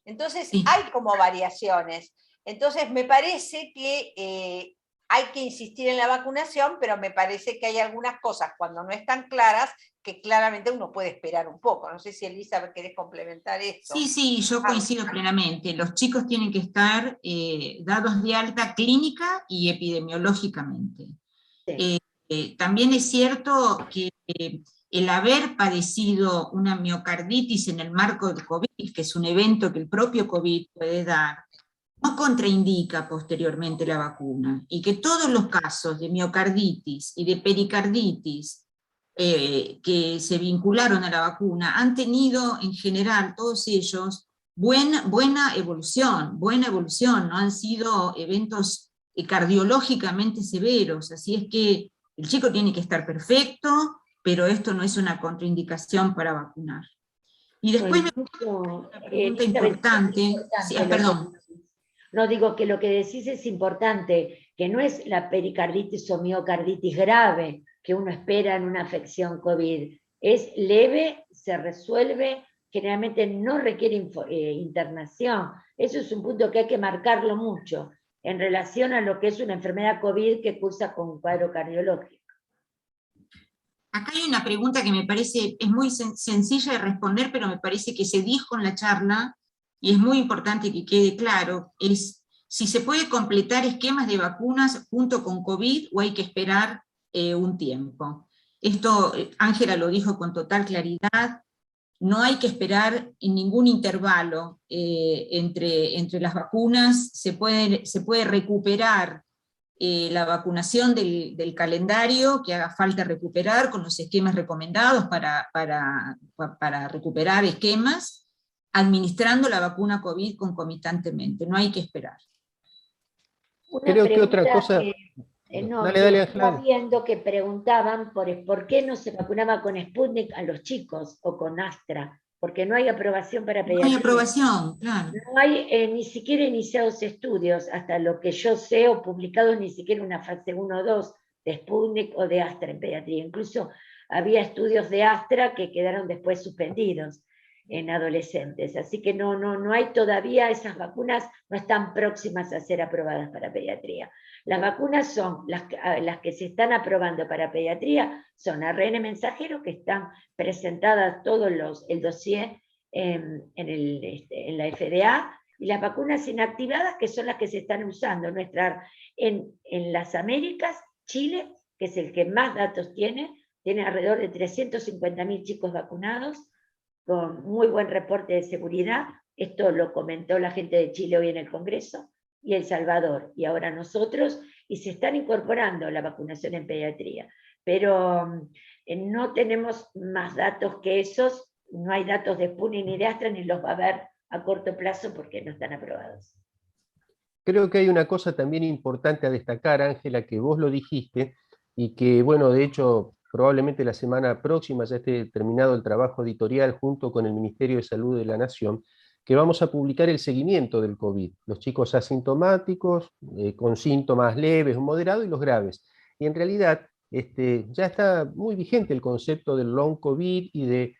Entonces sí, hay como variaciones. Entonces me parece que hay que insistir en la vacunación, pero me parece que hay algunas cosas cuando no están claras que claramente uno puede esperar un poco. No sé si Elisa querés complementar esto. Sí, yo coincido plenamente. Los chicos tienen que estar dados de alta clínica y epidemiológicamente. Sí. También es cierto que el haber padecido una miocarditis en el marco del COVID, que es un evento que el propio COVID puede dar, no contraindica posteriormente la vacuna, y que todos los casos de miocarditis y de pericarditis que se vincularon a la vacuna han tenido en general, todos ellos, buena evolución, no han sido eventos cardiológicamente severos, así es que el chico tiene que estar perfecto, pero esto no es una contraindicación para vacunar. Y después una pregunta importante, sí, perdón. No, digo que lo que decís es importante, que no es la pericarditis o miocarditis grave que uno espera en una afección COVID. Es leve, se resuelve, generalmente no requiere internación. Eso es un punto que hay que marcarlo mucho en relación a lo que es una enfermedad COVID que cursa con un cuadro cardiológico. Acá hay una pregunta que me parece, es muy sencilla de responder, pero me parece que se dijo en la charla, y es muy importante que quede claro, es si se puede completar esquemas de vacunas junto con COVID o hay que esperar un tiempo. Esto, Ángela lo dijo con total claridad, no hay que esperar en ningún intervalo entre las vacunas, se puede recuperar la vacunación del calendario que haga falta recuperar con los esquemas recomendados para recuperar esquemas, administrando la vacuna COVID concomitantemente, no hay que esperar. Creo que otra cosa... Dale, estaba viendo que preguntaban por qué no se vacunaba con Sputnik a los chicos o con Astra, porque no hay aprobación para pediatría. No hay aprobación, claro. No hay ni siquiera iniciados estudios, hasta lo que yo sé, o publicados ni siquiera una fase 1 o 2 de Sputnik o de Astra en pediatría. Incluso había estudios de Astra que quedaron después suspendidos en adolescentes. Así que no hay todavía, esas vacunas no están próximas a ser aprobadas para pediatría. Las vacunas son, las que se están aprobando para pediatría, son ARN mensajero, que están presentadas todos el dossier en la FDA, y las vacunas inactivadas, que son las que se están usando en las Américas. Chile, que es el que más datos tiene alrededor de 350.000 chicos vacunados, con muy buen reporte de seguridad. Esto lo comentó la gente de Chile hoy en el Congreso, y El Salvador, y ahora nosotros, y se están incorporando la vacunación en pediatría. Pero no tenemos más datos que esos, no hay datos de Sputnik ni de Astra, ni los va a haber a corto plazo porque no están aprobados. Creo que hay una cosa también importante a destacar, Ángela, que vos lo dijiste, y que, bueno, de hecho, probablemente la semana próxima ya esté terminado el trabajo editorial junto con el Ministerio de Salud de la Nación, que vamos a publicar el seguimiento del COVID, los chicos asintomáticos, con síntomas leves o moderados, y los graves. Y en realidad ya está muy vigente el concepto del long COVID y de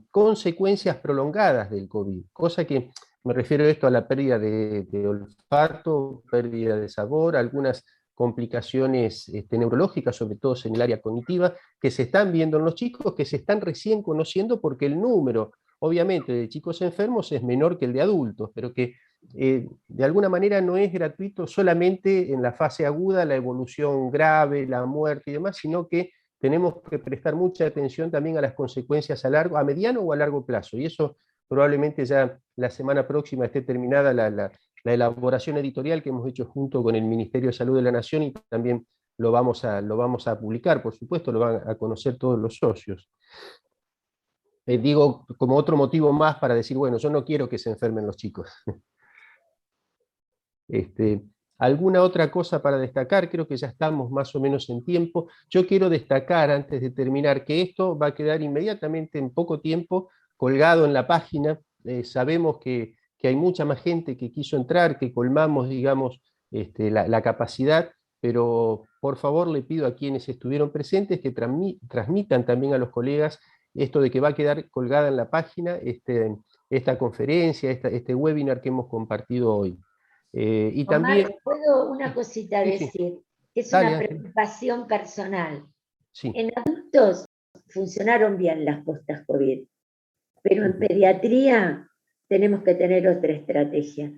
consecuencias prolongadas del COVID, cosa que me refiero a esto, a la pérdida de olfato, pérdida de sabor, algunas complicaciones neurológicas, sobre todo en el área cognitiva, que se están viendo en los chicos, que se están recién conociendo porque el número, obviamente, de chicos enfermos es menor que el de adultos, pero que de alguna manera no es gratuito solamente en la fase aguda, la evolución grave, la muerte y demás, sino que tenemos que prestar mucha atención también a las consecuencias a mediano o a largo plazo, y eso probablemente ya la semana próxima esté terminada la elaboración editorial que hemos hecho junto con el Ministerio de Salud de la Nación, y también lo vamos a publicar, por supuesto, lo van a conocer todos los socios. Digo, como otro motivo más para decir, bueno, yo no quiero que se enfermen los chicos. ¿Alguna otra cosa para destacar? Creo que ya estamos más o menos en tiempo. Yo quiero destacar, antes de terminar, que esto va a quedar inmediatamente en poco tiempo colgado en la página. Sabemos que hay mucha más gente que quiso entrar, que colmamos, digamos, la capacidad, pero por favor le pido a quienes estuvieron presentes que transmitan también a los colegas esto de que va a quedar colgada en la página esta conferencia, este webinar que hemos compartido hoy. Y Omar, también... ¿puedo una cosita decir? Sí. Es Dale, una preocupación personal. Sí. En adultos funcionaron bien las postas COVID, pero en pediatría tenemos que tener otra estrategia.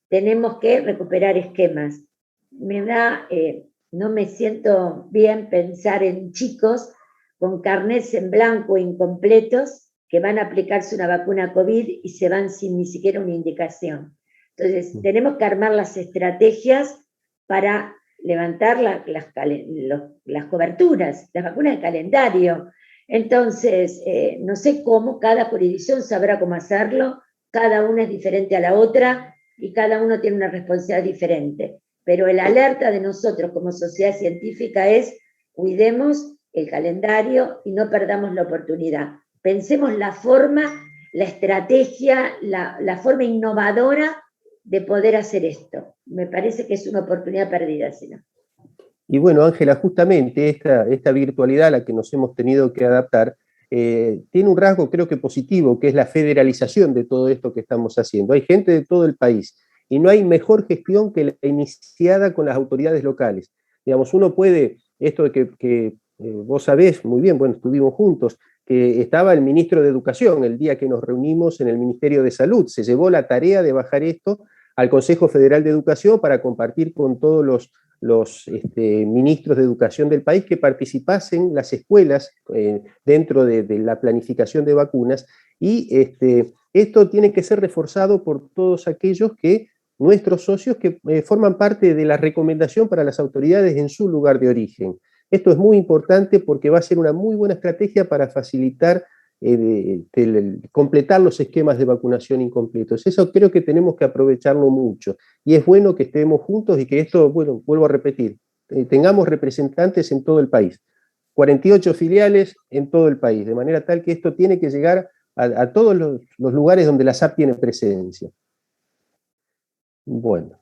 Tenemos que recuperar esquemas. No me siento bien pensar en chicos con carnets en blanco incompletos que van a aplicarse una vacuna COVID y se van sin ni siquiera una indicación. Entonces, tenemos que armar las estrategias para levantar las coberturas, las vacunas de calendario. Entonces, no sé cómo, cada jurisdicción sabrá cómo hacerlo, cada una es diferente a la otra y cada uno tiene una responsabilidad diferente. Pero el alerta de nosotros como sociedad científica es: cuidemos el calendario y no perdamos la oportunidad. Pensemos la forma, la estrategia, la forma innovadora de poder hacer esto. Me parece que es una oportunidad perdida, si no. Y bueno, Ángela, justamente esta virtualidad a la que nos hemos tenido que adaptar tiene un rasgo creo que positivo, que es la federalización de todo esto que estamos haciendo. Hay gente de todo el país y no hay mejor gestión que la iniciada con las autoridades locales. Digamos, uno puede, esto de que vos sabés muy bien, bueno, estuvimos juntos, que estaba el ministro de Educación el día que nos reunimos en el Ministerio de Salud, se llevó la tarea de bajar esto al Consejo Federal de Educación para compartir con todos los ministros de educación del país que participasen las escuelas dentro de la planificación de vacunas, y esto tiene que ser reforzado por todos aquellos nuestros socios que forman parte de la recomendación para las autoridades en su lugar de origen. Esto es muy importante porque va a ser una muy buena estrategia para facilitar completar los esquemas de vacunación incompletos. Eso creo que tenemos que aprovecharlo mucho. Y es bueno que estemos juntos y que esto, bueno, vuelvo a repetir, tengamos representantes en todo el país. 48 filiales en todo el país, de manera tal que esto tiene que llegar a todos los lugares donde la SAP tiene presencia. Bueno,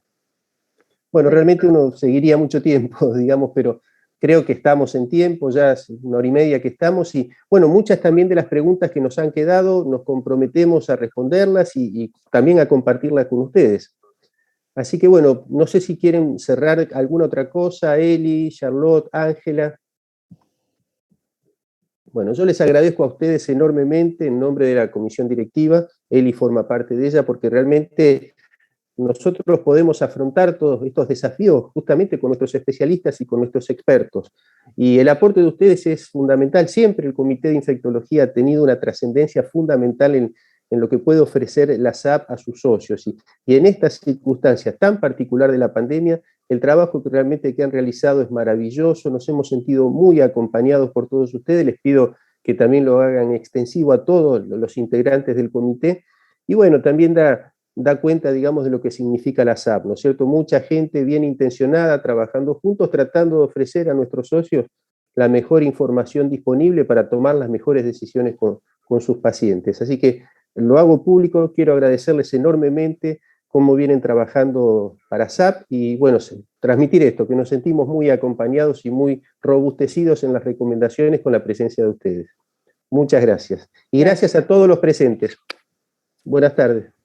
realmente uno seguiría mucho tiempo, digamos, pero creo que estamos en tiempo, ya es 1 hora y media que estamos, y bueno, muchas también de las preguntas que nos han quedado nos comprometemos a responderlas y también a compartirlas con ustedes. Así que bueno, no sé si quieren cerrar alguna otra cosa, Eli, Charlotte, Ángela. Bueno, yo les agradezco a ustedes enormemente en nombre de la comisión directiva. Eli forma parte de ella porque realmente nosotros podemos afrontar todos estos desafíos justamente con nuestros especialistas y con nuestros expertos. Y el aporte de ustedes es fundamental. Siempre el Comité de Infectología ha tenido una trascendencia fundamental en lo que puede ofrecer la SAP a sus socios. Y en estas circunstancias tan particular de la pandemia, el trabajo que realmente han realizado es maravilloso. Nos hemos sentido muy acompañados por todos ustedes. Les pido que también lo hagan extensivo a todos los integrantes del comité. Y bueno, también da cuenta, digamos, de lo que significa la SAP, ¿no es cierto? Mucha gente bien intencionada, trabajando juntos, tratando de ofrecer a nuestros socios la mejor información disponible para tomar las mejores decisiones con sus pacientes. Así que lo hago público, quiero agradecerles enormemente cómo vienen trabajando para SAP y, bueno, transmitir esto, que nos sentimos muy acompañados y muy robustecidos en las recomendaciones con la presencia de ustedes. Muchas gracias. Y gracias a todos los presentes. Buenas tardes.